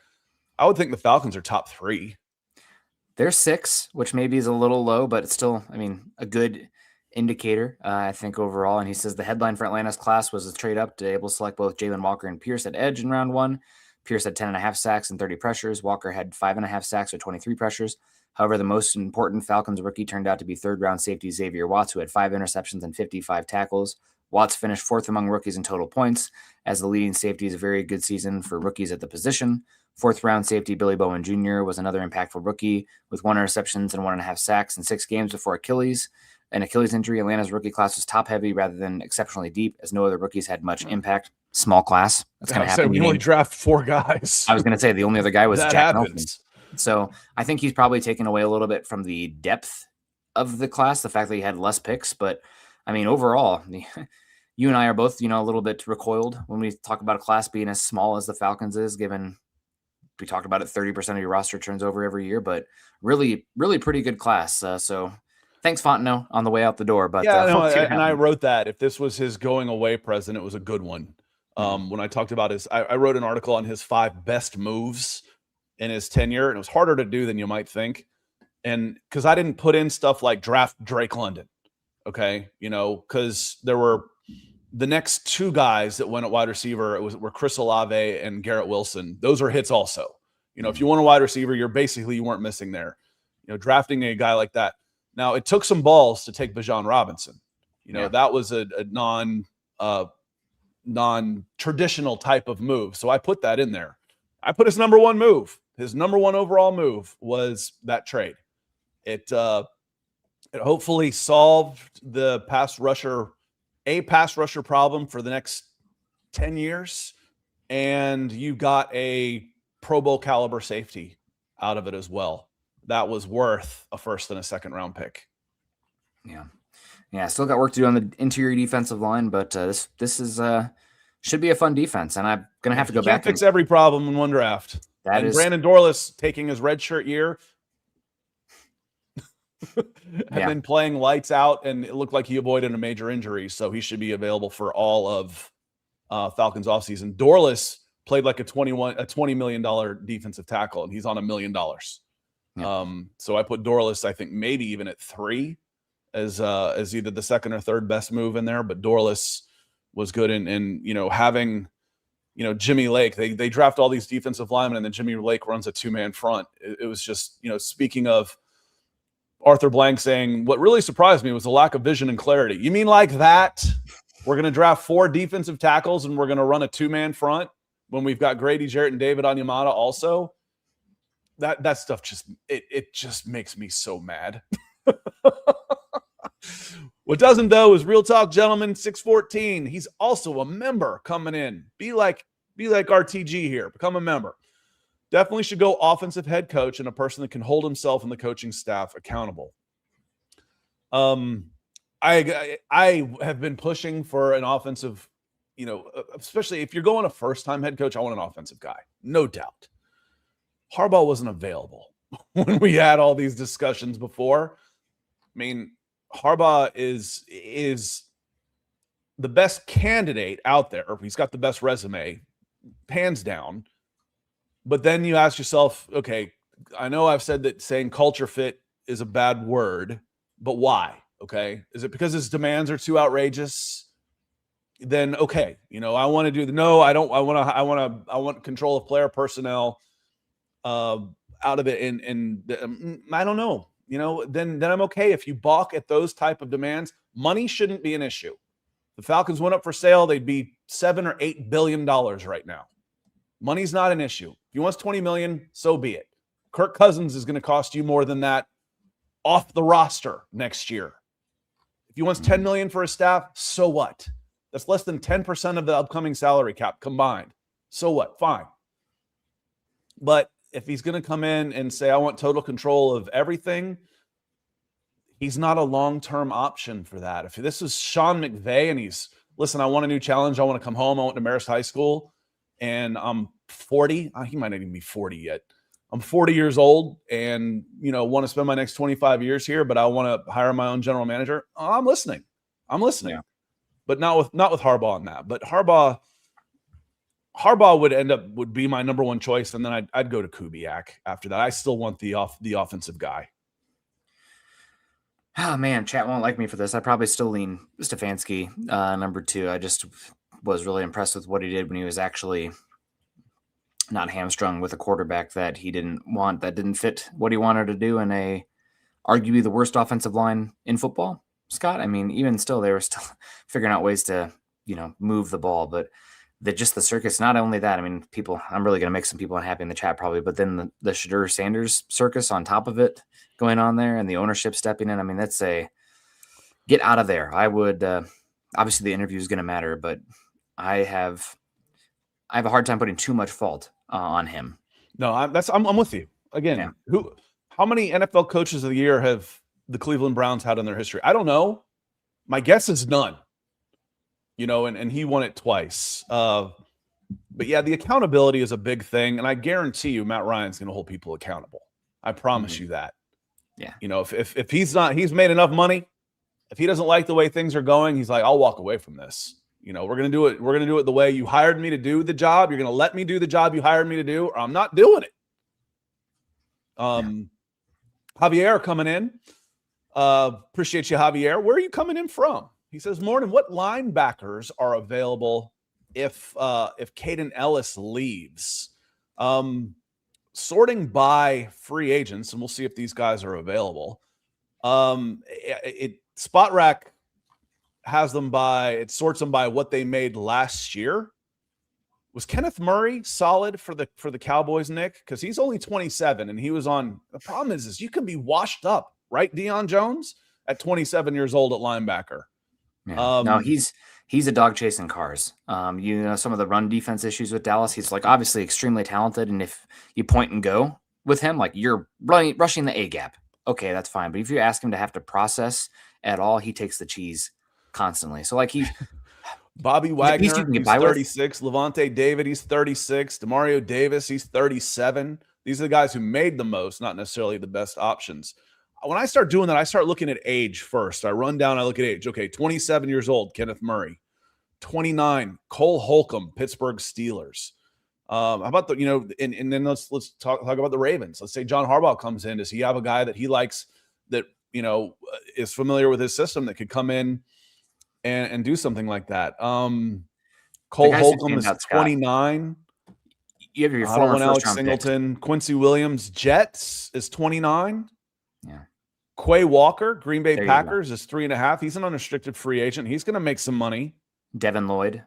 I would think the Falcons are top 3. They're 6, which maybe is a little low, but it's still, a good indicator, I think, overall. And he says the headline for Atlanta's class was a trade up to able to select both Jalen Walker and Pierce at edge in round 1. Pierce had 10.5 sacks and 30 pressures. Walker had 5.5 sacks or 23 pressures. However, the most important Falcons rookie turned out to be third-round safety Xavier Watts, who had 5 interceptions and 55 tackles. Watts finished 4th among rookies in total points, as the leading safety is a very good season for rookies at the position. 4th-round safety Billy Bowen Jr. was another impactful rookie with 1 interceptions and 1.5 sacks in 6 games before an Achilles injury. Atlanta's rookie class was top-heavy rather than exceptionally deep, as no other rookies had much impact. Small class. That's going to happen. We only draft 4 guys. I was going to say the only other guy was Jack happens. Nelson. So I think he's probably taken away a little bit from the depth of the class, the fact that he had less picks. But, overall, you and I are both, a little bit recoiled when we talk about a class being as small as the Falcons is, given we talked about it, 30% of your roster turns over every year. But really, really pretty good class. So thanks, Fontenot, on the way out the door. But I wrote that. If this was his going away present, it was a good one. When I talked about I wrote an article on his 5 best moves in his tenure, and it was harder to do than you might think. And because I didn't put in stuff like draft Drake London, okay, because there were the next 2 guys that went at wide receiver were Chris Olave and Garrett Wilson. Those are hits also. If you want a wide receiver, you weren't missing there. Drafting a guy like that. Now, it took some balls to take Bijan Robinson. That was a non-traditional type of move. So I put that in there. I put his number 1 move. His number 1 overall move was that trade. It hopefully solved the pass rusher problem for the next 10 years. And you got a Pro Bowl caliber safety out of it as well. That was worth a 1st and a 2nd round pick. Yeah. Still got work to do on the interior defensive line, but this is should be a fun defense. And I'm going to have to go back and fix every problem in one draft. Brandon Dorlus taking his redshirt year and then playing lights out, and it looked like he avoided a major injury, so he should be available for all of Falcons offseason. Dorlus played like a $20 million defensive tackle, and he's on $1 million. So I put Dorlus, I think maybe even at 3 as either the 2nd or 3rd best move in there, but Dorlus was good in having Jimmy Lake. They draft all these defensive linemen, and then Jimmy Lake runs a 2-man front. It was just, speaking of Arthur Blank saying, what really surprised me was the lack of vision and clarity. You mean like that? We're going to draft 4 defensive tackles and we're going to run a 2-man front when we've got Grady Jarrett and David Onyemata also? That stuff just makes me so mad. What doesn't, though, is Real Talk Gentleman 614. He's also a member coming in. Be like RTG here. Become a member. Definitely should go offensive head coach and a person that can hold himself and the coaching staff accountable. I have been pushing for an offensive, especially if you're going a first-time head coach, I want an offensive guy. No doubt. Harbaugh wasn't available when we had all these discussions before. Harbaugh is the best candidate out there. He's got the best resume, hands down. But then you ask yourself, okay, I know I've said that saying culture fit is a bad word, but why? Okay. Is it because his demands are too outrageous? Then okay, I want to do I don't. I want control of player personnel out of it, and I don't know. Then I'm okay if you balk at those type of demands. Money shouldn't be an issue. The Falcons went up for sale, they'd be $7 or $8 billion right now. Money's not an issue. If he wants $20 million, so be it. Kirk Cousins is going to cost you more than that off the roster next year. If he wants $10 million for his staff, so what? That's less than 10% of the upcoming salary cap combined. So what? Fine. But if he's going to come in and say, I want total control of everything, he's not a long-term option for that. If this is Sean McVay and listen, I want a new challenge. I want to come home. I went to Marist High School and I'm 40. He might not even be 40 yet. I'm 40 years old and, want to spend my next 25 years here, but I want to hire my own general manager. I'm listening. Yeah. But not with Harbaugh on that. But Harbaugh would be my number one choice, and then I'd go to Kubiak after that. I still want the offensive guy. Oh man, chat won't like me for this. I probably still lean Stefanski number 2. I just was really impressed with what he did when he was actually not hamstrung with a quarterback that he didn't want, that didn't fit what he wanted to do in arguably the worst offensive line in football. Scott, I mean, even still, they were still figuring out ways to, move the ball, but just the circus, not only that, I mean, I'm really going to make some people unhappy in the chat probably, but then the Shadur Sanders circus on top of it going on there and the ownership stepping in. I mean, that's get out of there. I would, obviously the interview is going to matter, but I have a hard time putting too much fault on him. No, I'm with you again. Yeah. How many NFL coaches of the year have the Cleveland Browns had in their history? I don't know. My guess is none. And he won it twice. But yeah, the accountability is a big thing, and I guarantee you, Matt Ryan's going to hold people accountable. I promise you that. Yeah. If he's made enough money. If he doesn't like the way things are going, he's like, I'll walk away from this. We're going to do it. We're going to do it the way you hired me to do the job. You're going to let me do the job you hired me to do, or I'm not doing it. Javier coming in. Appreciate you, Javier. Where are you coming in from? He says, morning, what linebackers are available if Caden Ellis leaves? Sorting by free agents, and we'll see if these guys are available. Spot Rack sorts them by what they made last year. Was Kenneth Murray solid for the Cowboys, Nick? Because he's only 27 and he was on. The problem is you can be washed up, right? Deion Jones at 27 years old at linebacker. Yeah. No, he's a dog chasing cars. Some of the run defense issues with Dallas. He's obviously extremely talented, and if you point and go with him, you're rushing the A gap, okay, that's fine. But if you ask him to have to process at all, he takes the cheese constantly. So Bobby Wagner, he's 36. Levante David, he's 36. Demario Davis, he's 37. These are the guys who made the most, not necessarily the best options. When I start doing that, I start looking at age first. I run down, I look at age. Okay, 27 years old, Kenneth Murray. 29, Cole Holcomb, Pittsburgh Steelers. How about and then let's talk about the Ravens. Let's say John Harbaugh comes in. Does he have a guy that he likes that, is familiar with his system that could come in and do something like that? Cole Holcomb is 29. You have your former Alex Singleton. Pick. Quincy Williams, Jets, is 29. Yeah. Quay Walker, Green Bay Packers, is 3.5. He's an unrestricted free agent. He's going to make some money. Devin Lloyd,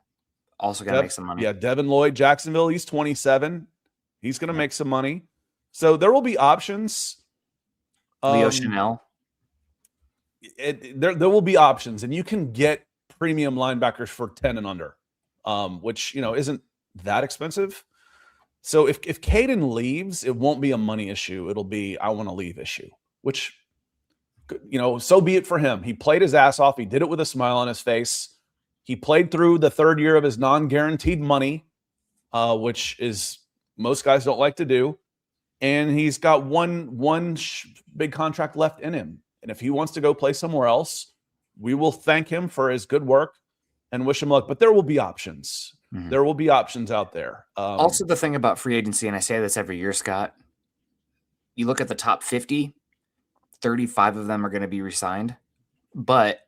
also going to make some money. Yeah, Devin Lloyd, Jacksonville, he's 27. He's going to make some money. So there will be options. Leo Chanel. There will be options, and you can get premium linebackers for 10 and under, which, isn't that expensive. So if Caden leaves, it won't be a money issue. It'll be, I want to leave issue, which, so be it for him. He played his ass off. He did it with a smile on his face. He played through the third year of his non-guaranteed money, which is most guys don't like to do. And he's got one big contract left in him. And if he wants to go play somewhere else, we will thank him for his good work and wish him luck. But there will be options. Mm-hmm. There will be options out there. Also, the thing about free agency, and I say this every year, Scott, you look at the top 50, 35 of them are going to be re-signed, but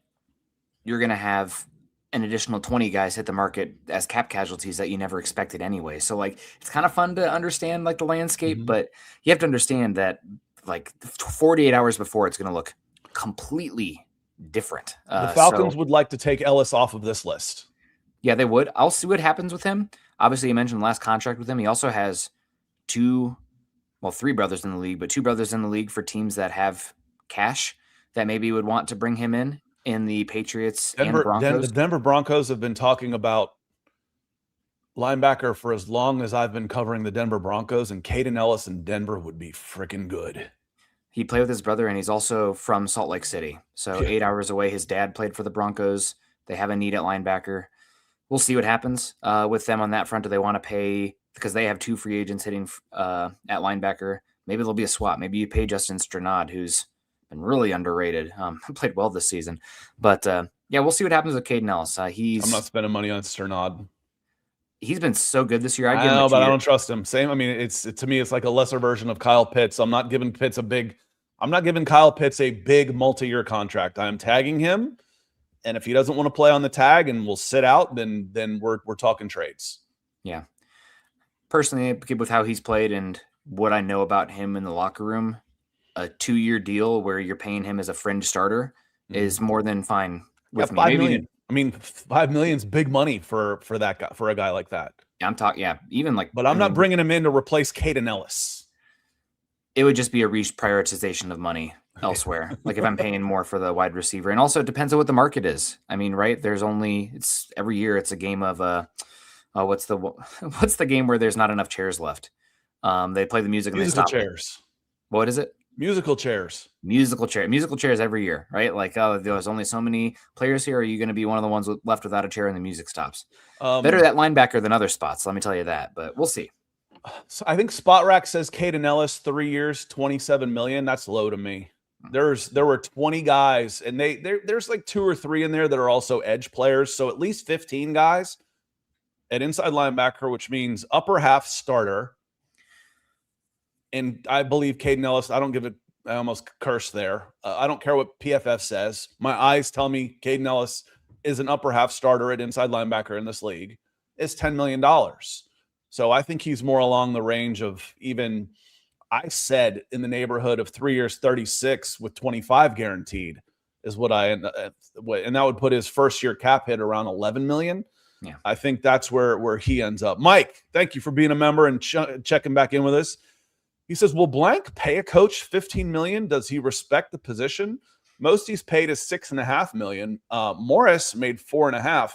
you're going to have an additional 20 guys hit the market as cap casualties that you never expected anyway. So like, it's kind of fun to understand like the landscape, but you have to understand that like 48 hours before it's going to look completely different. The Falcons would like to take Ellis off of this list. Yeah, they would. I'll see what happens with him. Obviously, you mentioned the last contract with him. He also has three brothers in the league, but two brothers in the league for teams that have cash that maybe would want to bring him in the Patriots and the Broncos. The Denver Broncos have been talking about linebacker for as long as I've been covering the Denver Broncos, and Caden Ellis in Denver would be freaking good. He played with his brother, and he's also from Salt Lake City. So 8 hours away. His dad played for the Broncos. They have a need at linebacker. We'll see what happens with them on that front. Do they want to pay, because they have two free agents hitting at linebacker? Maybe there'll be a swap. Maybe you pay Justin Strnad, who's been really underrated. Played well this season. But, we'll see what happens with Caden Ellis. I'm not spending money on Strnad. He's been so good this year. I know, but I don't trust him. Same. I mean, to me, it's like a lesser version of Kyle Pitts. I'm not giving Kyle Pitts a big multi-year contract. I'm tagging him. And if he doesn't want to play on the tag and will sit out, then we're talking trades. Yeah. Personally, with how he's played and what I know about him in the locker room, a 2-year deal where you're paying him as a fringe starter is more than fine with me. $5 million. I mean, $5 million is big money for that guy, for a guy like that. Yeah, I'm talking. Yeah, even like. But I'm not bringing him in to replace Caden Ellis. It would just be a reprioritization of money elsewhere. Like if I'm paying more for the wide receiver, and also it depends on what the market is. I mean, right? It's every year it's a game of what's the game where there's not enough chairs left? They play the music and musical they stop. Chairs. What is it? Musical chairs. Musical chairs every year, right? Like, there's only so many players here. Are you going to be one of the ones left without a chair and the music stops? Better that linebacker than other spots. Let me tell you that, but we'll see. So I think Spot Rack says Caden Ellis 3 years, $27 million. That's low to me. There were 20 guys, and there's like 2 or 3 in there that are also edge players. So at least 15 guys at inside linebacker, which means upper half starter. And I believe Caden Ellis, I almost cursed there. I don't care what PFF says. My eyes tell me Caden Ellis is an upper half starter at inside linebacker in this league. It's $10 million. So I think he's more along the range of even, I said in the neighborhood of 3 years, 36 with 25 guaranteed is what and that would put his first year cap hit around 11 million. Yeah. I think that's where he ends up. Mike, thank you for being a member and checking back in with us. He says, will Blank pay a coach $15 million? Does he respect the position? Most he's paid is $6.5 million. Morris made $4.5 million.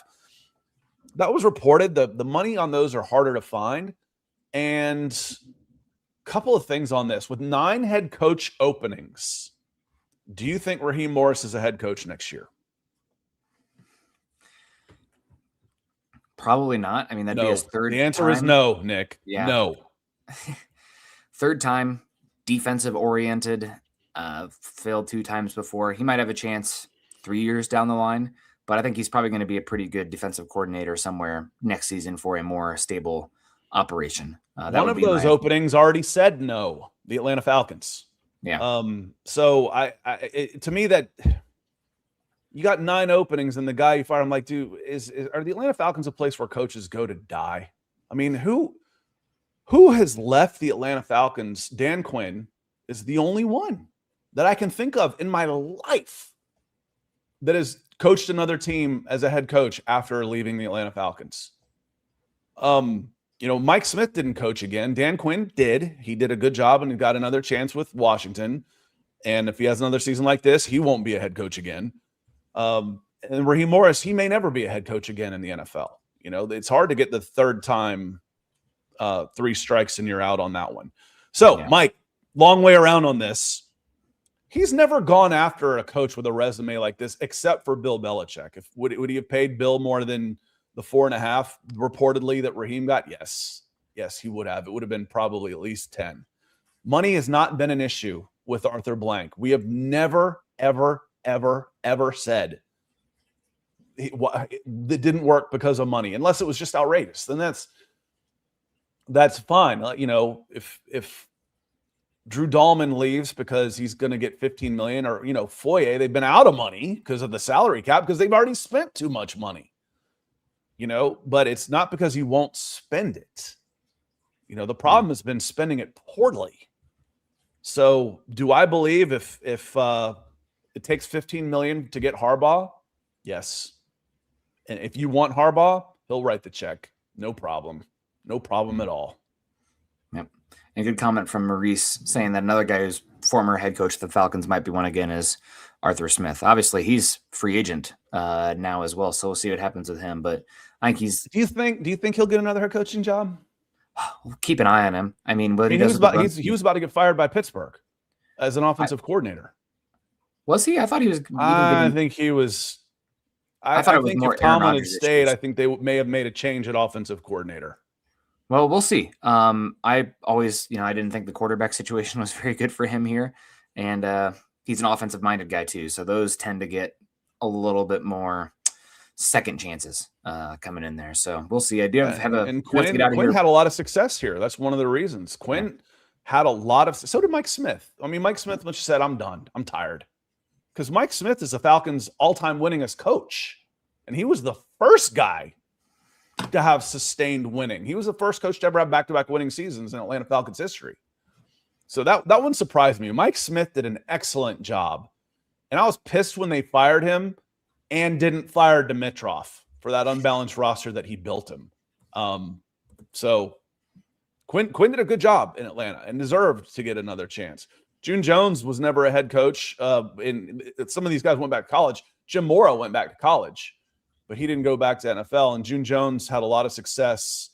That was reported. The money on those are harder to find. And a couple of things on this. With 9 head coach openings, do you think Raheem Morris is a head coach next year? Probably not. I mean, that'd be his third. The answer is no, Nick. Yeah. No. Third time, defensive oriented, failed 2 times before. He might have a chance 3 years down the line, but I think he's probably going to be a pretty good defensive coordinator somewhere next season for a more stable operation. One of those openings already said no, the Atlanta Falcons. Yeah. So to me, that you got 9 openings and the guy you fired, I'm like, dude, are the Atlanta Falcons a place where coaches go to die? I mean, who has left the Atlanta Falcons? Dan Quinn is the only one that I can think of in my life that has coached another team as a head coach after leaving the Atlanta Falcons. Mike Smith didn't coach again. Dan Quinn did. He did a good job and he got another chance with Washington. And if he has another season like this, he won't be a head coach again. And Raheem Morris, he may never be a head coach again in the NFL. It's hard to get the third time 3 strikes and you're out on that one. So, yeah. Mike, long way around on this. He's never gone after a coach with a resume like this, except for Bill Belichick. Would he have paid Bill more than the 4.5 reportedly that Raheem got? Yes, he would have. It would have been probably at least 10. Money has not been an issue with Arthur Blank. We have never, ever, ever, ever said that didn't work because of money, unless it was just outrageous. Then that's fine. If Drew Dahlman leaves because he's going to get $15 million, or, Foye, they've been out of money because of the salary cap because they've already spent too much money, but it's not because he won't spend it. The problem has been spending it poorly. So do I believe if it takes $15 million to get Harbaugh? Yes. And if you want Harbaugh, he'll write the check. No problem. No problem at all. Yep. And a good comment from Maurice saying that another guy who's former head coach of the Falcons might be one again is Arthur Smith. Obviously, he's free agent now as well, so we'll see what happens with him. But I think he's. Do you think he'll get another head coaching job? We'll keep an eye on him. I mean, he was about to get fired by Pittsburgh as an offensive coordinator. Was he? I thought he was. I think he was. I thought it was more. If Tomlin had stayed, I think they may have made a change at offensive coordinator. Well, we'll see. I always, I didn't think the quarterback situation was very good for him here, and he's an offensive-minded guy too. So those tend to get a little bit more second chances coming in there. So we'll see. I do have a. And Quinn had a lot of success here. That's one of the reasons. Quinn had a lot of. So did Mike Smith. I mean, Mike Smith just said, "I'm done. I'm tired." Because Mike Smith is the Falcons' all-time winningest coach, and he was the first guy to have sustained winning. He was the first coach to ever have back-to-back winning seasons in Atlanta Falcons history. So that one surprised me. Mike Smith did an excellent job, and I was pissed when they fired him and didn't fire Dimitroff for that unbalanced roster that he built him. So Quinn did a good job in Atlanta and deserved to get another chance. June Jones was never a head coach. Some of these guys went back to college. Jim Mora went back to college, but he didn't go back to NFL. And June Jones had a lot of success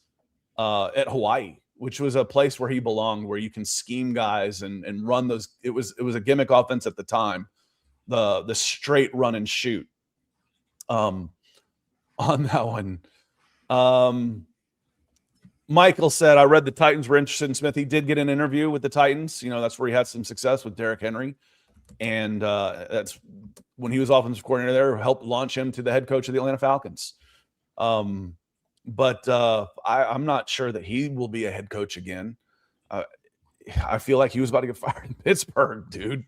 at Hawaii, which was a place where he belonged, where you can scheme guys and run those. It was a gimmick offense at the time, the straight run and shoot. On that one. Michael said, I read the Titans were interested in Smith. He did get an interview with the Titans. That's where he had some success with Derrick Henry. And that's when he was offensive coordinator there, helped launch him to the head coach of the Atlanta Falcons. But I'm not sure that he will be a head coach again. I feel like he was about to get fired in Pittsburgh, dude.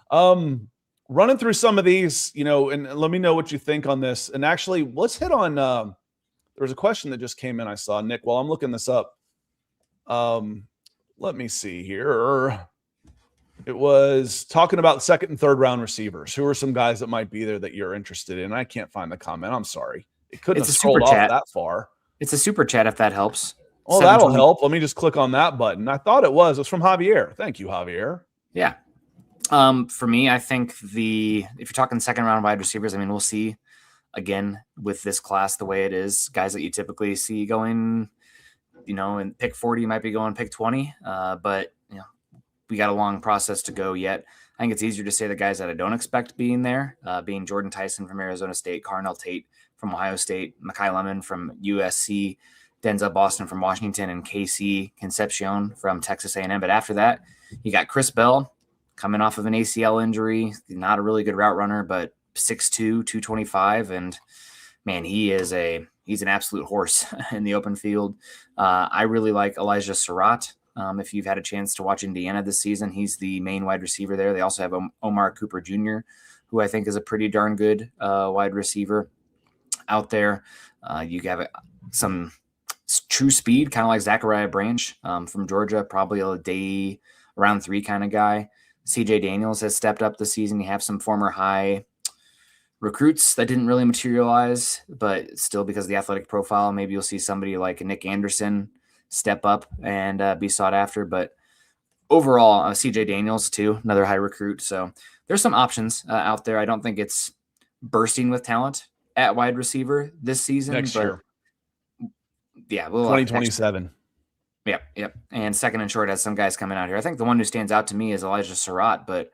Running through some of these, and let me know what you think on this. And actually, let's hit on there was a question that just came in. I saw, Nick, while I'm looking this up. Let me see here. It was talking about second and third round receivers. Who are some guys that might be there that you're interested in? I can't find the comment. I'm sorry. It couldn't have scrolled off that far. It's a super chat if that helps. Oh, that'll help. Let me just click on that button. I thought it was from Javier. Thank you, Javier. Yeah. For me, I think if you're talking second round wide receivers, I mean, we'll see again with this class the way it is. Guys that you typically see going, in pick 40 might be going pick 20, but we got a long process to go yet. I think it's easier to say the guys that I don't expect being there, being Jordan Tyson from Arizona State, Carnell Tate from Ohio State, Mekhi Lemon from USC, Denzel Boston from Washington, and KC Concepcion from Texas A&M. But after that, you got Chris Bell coming off of an ACL injury, not a really good route runner, but 6'2", 225, and man, he's an absolute horse in the open field. I really like Elijah Surratt. If you've had a chance to watch Indiana this season, he's the main wide receiver there. They also have Omar Cooper Jr., who I think is a pretty darn good wide receiver out there. You have some true speed, kind of like Zachariah Branch from Georgia, probably a day around 3 kind of guy. CJ Daniels has stepped up this season. You have some former high recruits that didn't really materialize, but still because of the athletic profile, maybe you'll see somebody like Nick Anderson step up and be sought after. But overall, CJ Daniels too, another high recruit. So there's some options out there. I don't think it's bursting with talent at wide receiver this season. Next year. Yeah. 2027. Yep. And second and short has some guys coming out here. I think the one who stands out to me is Elijah Surratt, but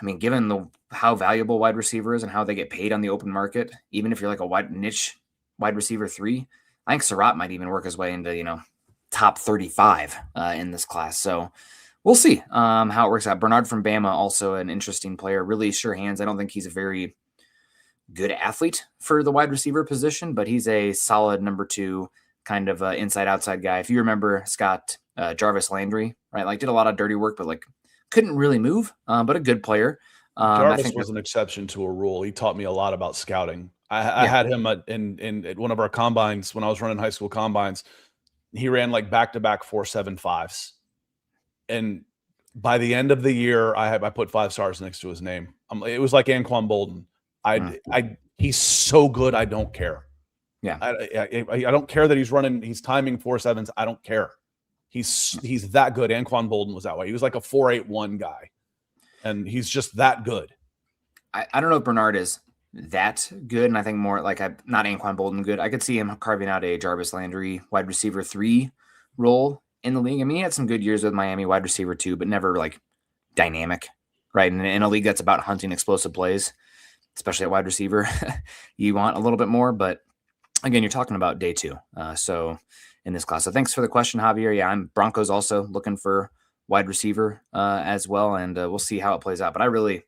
I mean, given how valuable wide receiver is and how they get paid on the open market, even if you're like a niche wide receiver 3, I think Surratt might even work his way into, top 35 in this class. So we'll see how it works out. Bernard from Bama, also an interesting player, really sure hands. I don't think he's a very good athlete for the wide receiver position, but he's a solid number 2 kind of inside-outside guy. If you remember, Scott, Jarvis Landry right? Like did a lot of dirty work, but like couldn't really move, but a good player. Jarvis was an exception to a rule. He taught me a lot about scouting. I had him at one of our combines when I was running high school combines. He ran like back-to-back 4.75s. And by the end of the year, I put 5 stars next to his name. It was like Anquan Bolden. He's so good, I don't care. Yeah. I don't care that he's timing 4.7s. I don't care. He's that good. Anquan Bolden was that way. He was like a 4.81 guy. And he's just that good. I don't know if Bernard is that good, and I think more like not Anquan Bolden good. I could see him carving out a Jarvis Landry wide receiver 3 role in the league. I mean, he had some good years with Miami wide receiver 2, but never like dynamic, right? And in a league that's about hunting explosive plays, especially at wide receiver, you want a little bit more. But again, you're talking about day 2. So in this class. So thanks for the question, Javier. Yeah, I'm Broncos also looking for wide receiver as well, and we'll see how it plays out. But I really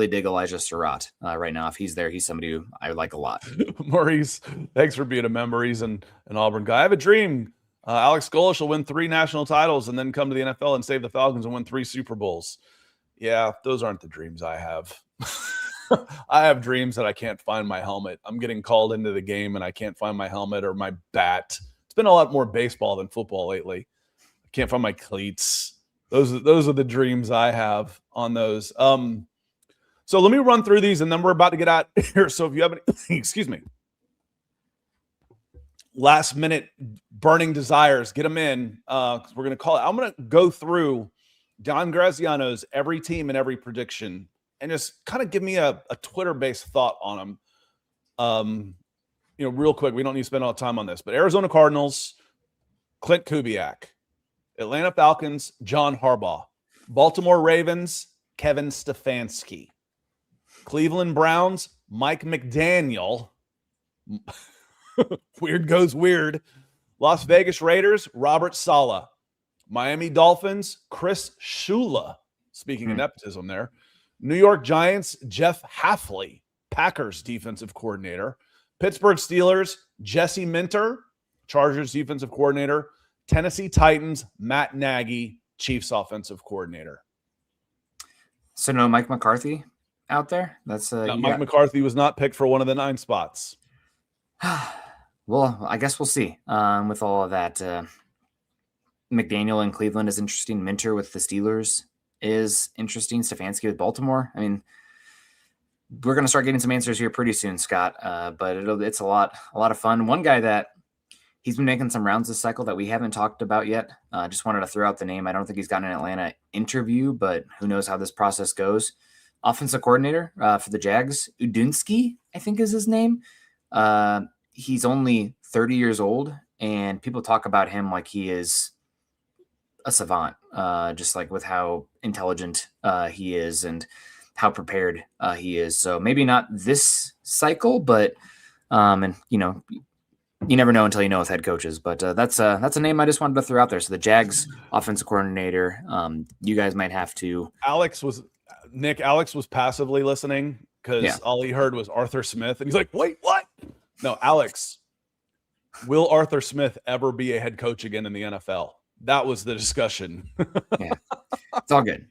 dig Elijah Surratt right now. If he's there, he's somebody who I like a lot. Maurice, thanks for being a member. He's an Auburn guy. I have a dream. Alex Golesh will win 3 national titles and then come to the NFL and save the Falcons and win 3 Super Bowls. Yeah, those aren't the dreams I have. I have dreams that I can't find my helmet. I'm getting called into the game and I can't find my helmet or my bat. It's been a lot more baseball than football lately. I can't find my cleats. Those are the dreams I have on those. So let me run through these, and then we're about to get out here. So if you have any, excuse me, last minute burning desires, get them in. We're going to call it. I'm going to go through Dan Graziano's every team and every prediction, and just kind of give me a Twitter-based thought on them. Real quick. We don't need to spend all the time on this, but Arizona Cardinals, Clint Kubiak. Atlanta Falcons, John Harbaugh. Baltimore Ravens, Kevin Stefanski. Cleveland Browns, Mike McDaniel. Weird goes weird. Las Vegas Raiders, Robert Saleh. Miami Dolphins, Chris Shula. Speaking of nepotism there. New York Giants, Jeff Hafley. Packers defensive coordinator. Pittsburgh Steelers, Jesse Minter. Chargers defensive coordinator. Tennessee Titans, Matt Nagy, Chiefs offensive coordinator. So no Mike McCarthy out there? That's Mike McCarthy was not picked for one of the 9 spots. Well, I guess we'll see. With all of that, McDaniel in Cleveland is interesting. Minter with the Steelers is interesting. Stefanski with Baltimore. I mean, we're going to start getting some answers here pretty soon, Scott. But it's a lot of fun. One guy that he's been making some rounds this cycle that we haven't talked about yet. Just wanted to throw out the name. I don't think he's gotten an Atlanta interview, but who knows how this process goes. Offensive coordinator for the Jags, Udinski, I think is his name. He's only 30 years old, and people talk about him like he is a savant, just like with how intelligent he is and how prepared he is. So maybe not this cycle, but you never know until you know with head coaches, but that's a name I just wanted to throw out there. So the Jags offensive coordinator, you guys might have to. Alex was passively listening because all he heard was Arthur Smith, and he's like, "Wait, what?" No, Alex, will Arthur Smith ever be a head coach again in the NFL? That was the discussion. Yeah, it's all good.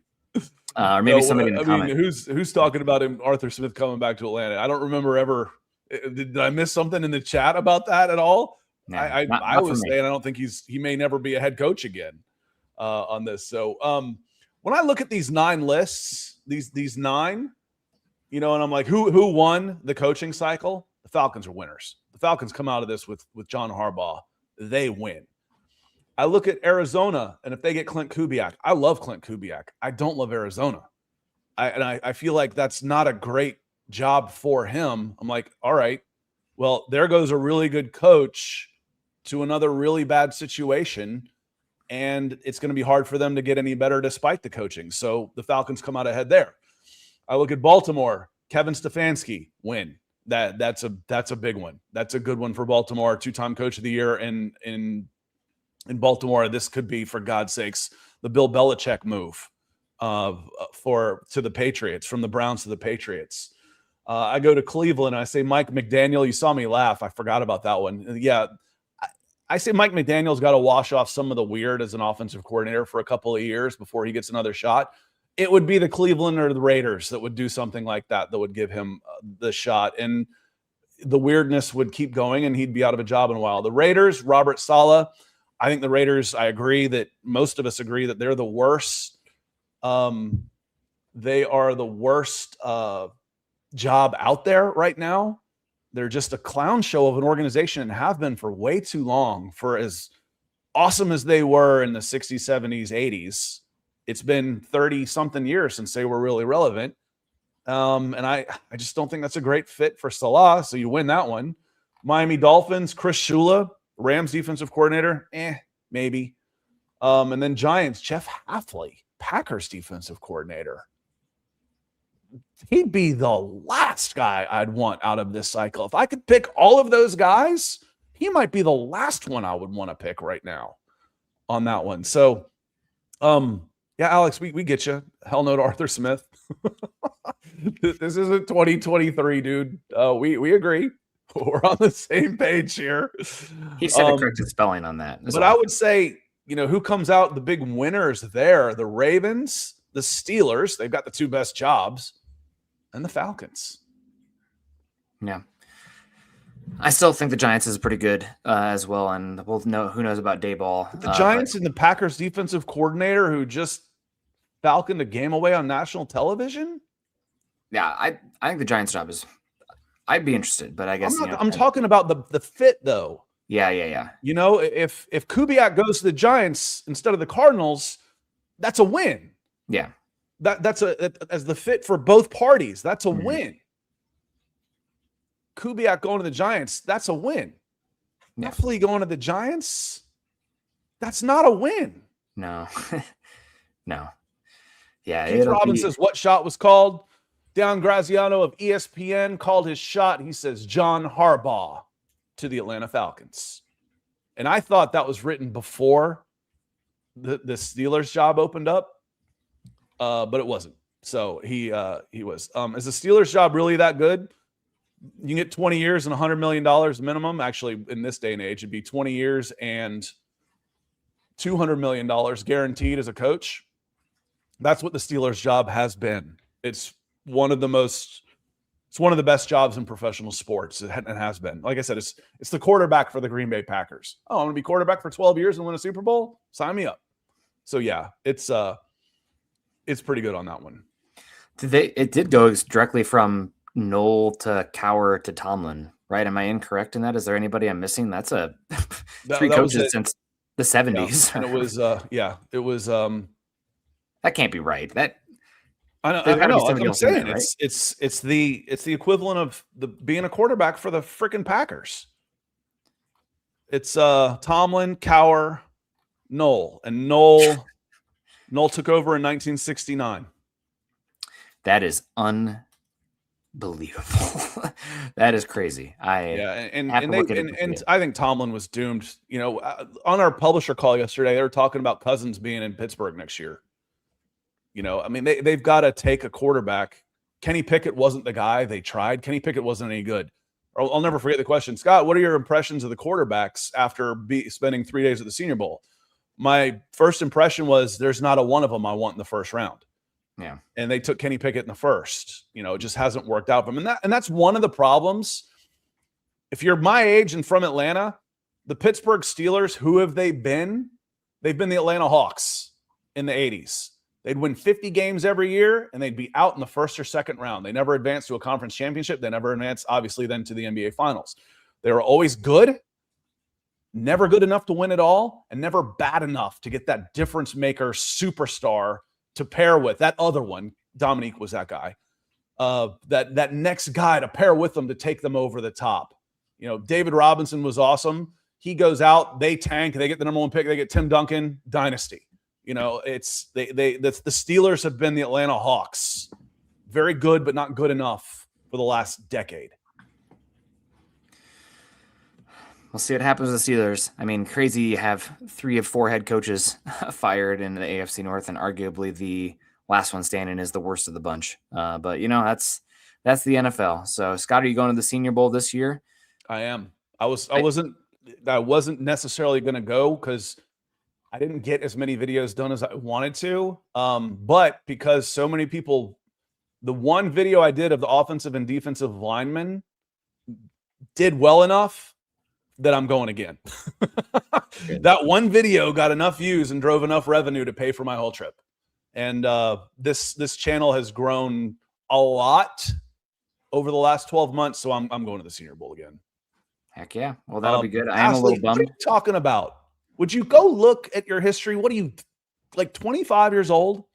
Or maybe somebody in the comment. Who's talking about him, Arthur Smith coming back to Atlanta? I don't remember ever. Did I miss something in the chat about that at all? No, I was saying I don't think he may never be a head coach again on this. So when I look at these 9 lists, these 9, and I'm like, who won the coaching cycle? The Falcons are winners. The Falcons come out of this with John Harbaugh. They win. I look at Arizona, and if they get Clint Kubiak, I love Clint Kubiak. I don't love Arizona. I feel like that's not a great job for him. I'm like, all right, well, there goes a really good coach to another really bad situation, and it's going to be hard for them to get any better despite the coaching. So the Falcons come out ahead there. I look at Baltimore, Kevin Stefanski, win. That's a big one. That's a good one for Baltimore, 2-time coach of the year in Baltimore. This could be, for God's sakes, the Bill Belichick move to the Patriots, from the Browns to the Patriots. I go to Cleveland and I say Mike McDaniel. You saw me laugh. I forgot about that one. Yeah, I say Mike McDaniel's got to wash off some of the weird as an offensive coordinator for a couple of years before he gets another shot. It would be the Cleveland or the Raiders that would do something like that would give him the shot. And the weirdness would keep going and he'd be out of a job in a while. The Raiders, Robert Saleh, I think the Raiders, I agree that most of us agree that they're the worst. They are the worst job out there right now. They're just a clown show of an organization and have been for way too long. For as awesome as they were in the 60s, 70s, 80s, it's been 30-something years since they were really relevant. And I just don't think that's a great fit for Salah, so you win that one. Miami Dolphins, Chris Shula, Rams defensive coordinator, maybe. And then Giants, Jeff Hafley, Packers defensive coordinator. He'd be the last guy I'd want out of this cycle. If I could pick all of those guys, he might be the last one I would want to pick right now on that one. So, yeah, Alex, we get you. Hell no to Arthur Smith. This isn't 2023, dude. We agree. We're on the same page here. He said the correct spelling on that. But I would say, who comes out the big winners there? The Ravens, the Steelers. They've got the two best jobs. And the Falcons. Yeah. I still think the Giants is pretty good as well. And we'll know who knows about Dayball. The Giants and the Packers defensive coordinator who just falconed a game away on national television. Yeah, I think the Giants job is, I'd be interested, but I guess I'm talking about the fit though. Yeah. If Kubiak goes to the Giants instead of the Cardinals, that's a win. Yeah. That's as the fit for both parties. That's a win. Kubiak going to the Giants, that's a win. Yeah. Hafley going to the Giants, that's not a win. No. No. Yeah. Keith Robinson says, what shot was called? Dan Graziano of ESPN called his shot. He says, John Harbaugh to the Atlanta Falcons. And I thought that was written before the Steelers job opened up. But it wasn't. So he was. Is the Steelers job really that good? You can get 20 years and $100 million minimum. Actually, in this day and age, it'd be 20 years and $200 million guaranteed as a coach. That's what the Steelers job has been. It's one of the best jobs in professional sports. It has been. Like I said, it's the quarterback for the Green Bay Packers. Oh, I'm going to be quarterback for 12 years and win a Super Bowl? Sign me up. So yeah, it's pretty good on that one. It did go directly from Knoll to Cowher to Tomlin, right? Am I incorrect in that? Is there anybody I'm missing? That's three coaches since the 70s. Yeah. And it was that can't be right. I know. I'm saying right? it's the equivalent of being a quarterback for the freaking Packers. It's Tomlin, Cowher, Knoll, and Knoll took over in 1969. That is unbelievable. That is crazy. And I think Tomlin was doomed. On our publisher call yesterday, they were talking about Cousins being in Pittsburgh next year. They've got to take a quarterback. Kenny Pickett wasn't the guy. They tried. Kenny Pickett wasn't any good. I'll never forget the question. Scott, what are your impressions of the quarterbacks after spending 3 days at the Senior Bowl? My first impression was there's not a one of them I want in the first round. Yeah. And they took Kenny Pickett in the first. It just hasn't worked out for them. And that's one of the problems. If you're my age and from Atlanta, the Pittsburgh Steelers, who have they been? They've been the Atlanta Hawks in the 80s. They'd win 50 games every year, and they'd be out in the first or second round. They never advanced to a conference championship. They never advanced, obviously, then to the NBA Finals. They were always good, never good enough to win it all, and never bad enough to get that difference maker superstar to pair with. That other one, Dominique was that guy. That next guy to pair with them to take them over the top. David Robinson was awesome. He goes out, they tank, they get the number one pick, they get Tim Duncan, dynasty. It's the Steelers have been the Atlanta Hawks. Very good, but not good enough for the last decade. We'll see what happens with the Steelers. I mean, crazy you have 3 of 4 head coaches fired in the AFC North, and arguably the last one standing is the worst of the bunch. But that's the NFL. So, Scott, are you going to the Senior Bowl this year? I am. I wasn't I wasn't necessarily going to go because I didn't get as many videos done as I wanted to. But because so many people, the one video I did of the offensive and defensive linemen did well enough that I'm going again. That one video got enough views and drove enough revenue to pay for my whole trip. And this channel has grown a lot over the last 12 months. So I'm going to the Senior Bowl again. Heck yeah. Well, that'll be good. I am Ashley, a little bummed. What are you talking about? Would you go look at your history? What are you, like 25 years old?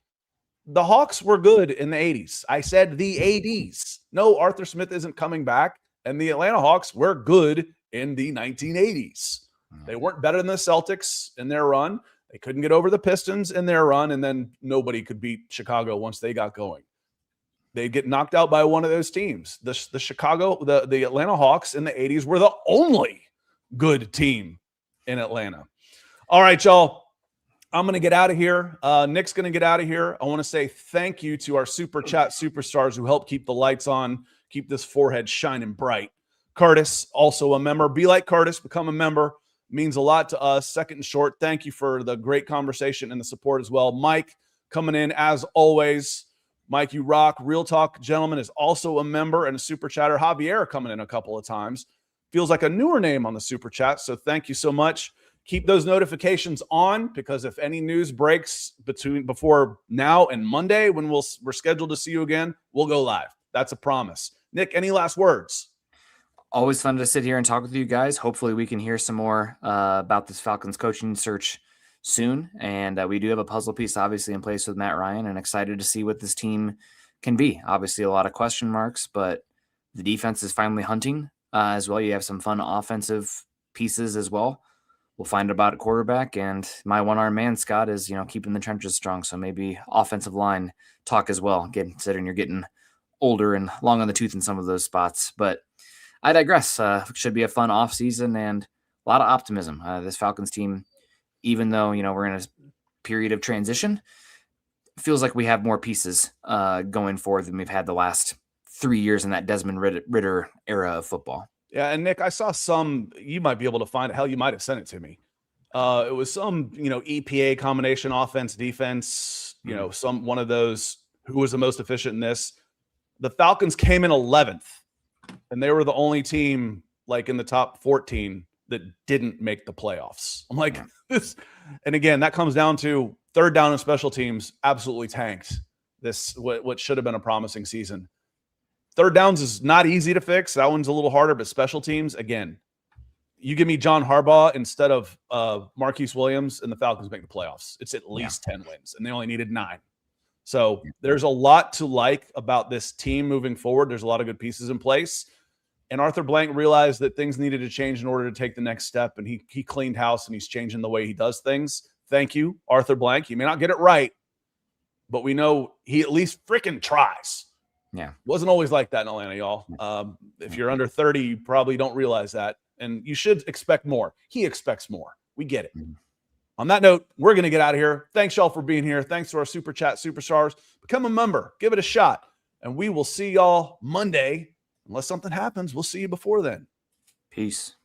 The Hawks were good in the 80s. I said the 80s. No, Arthur Smith isn't coming back. And the Atlanta Hawks were good in the 1980s. They weren't better than the Celtics in their run. They couldn't get over the Pistons in their run. And then nobody could beat Chicago once they got going. They'd get knocked out by one of those teams. The Atlanta Hawks in the 80s were the only good team in Atlanta. All right, y'all. I'm going to get out of here. Nick's going to get out of here. I want to say thank you to our Super Chat superstars who help keep the lights on, keep this forehead shining bright. Curtis, also a member. Be like Curtis, become a member. Means a lot to us. Second and short, thank you for the great conversation and the support as well. Mike coming in as always. Mike, you rock. Real Talk Gentleman is also a member and a super chatter. Javier coming in a couple of times. Feels like a newer name on the super chat, so thank you so much. Keep those notifications on because if any news breaks before now and Monday when we're scheduled to see you again, we'll go live. That's a promise. Nick, any last words? Always fun to sit here and talk with you guys. Hopefully we can hear some more about this Falcons coaching search soon. And we do have a puzzle piece obviously in place with Matt Ryan and excited to see what this team can be. Obviously a lot of question marks, but the defense is finally hunting as well. You have some fun offensive pieces as well. We'll find about a quarterback, and my one-arm man, Scott, is, keeping the trenches strong. So maybe offensive line talk as well, considering you're getting older and long on the tooth in some of those spots. But I digress. Should be a fun offseason and a lot of optimism. This Falcons team, even though, we're in a period of transition, feels like we have more pieces going forward than we've had the last 3 years in that Desmond Ridder era of football. Yeah, and Nick, I saw you might be able to find it. Hell, you might have sent it to me. It was some, EPA combination offense, defense, one of those, who was the most efficient in this. The Falcons came in 11th, and they were the only team like in the top 14 that didn't make the playoffs. I'm like, this, and again, that comes down to third down and special teams absolutely tanked this, what should have been a promising season. Third downs is not easy to fix. That one's a little harder, but special teams, again, you give me John Harbaugh instead of Marquise Williams, and the Falcons make the playoffs. It's at least 10 wins, and they only needed 9. So there's a lot to like about this team moving forward. There's a lot of good pieces in place. And Arthur Blank realized that things needed to change in order to take the next step, and he cleaned house, and he's changing the way he does things. Thank you, Arthur Blank. He may not get it right, but we know he at least freaking tries. Yeah. Wasn't always like that in Atlanta, y'all. If you're under 30, you probably don't realize that. And you should expect more. He expects more. We get it. On that note, we're going to get out of here. Thanks, y'all, for being here. Thanks to our Super Chat superstars. Become a member. Give it a shot. And we will see y'all Monday. Unless something happens, we'll see you before then. Peace.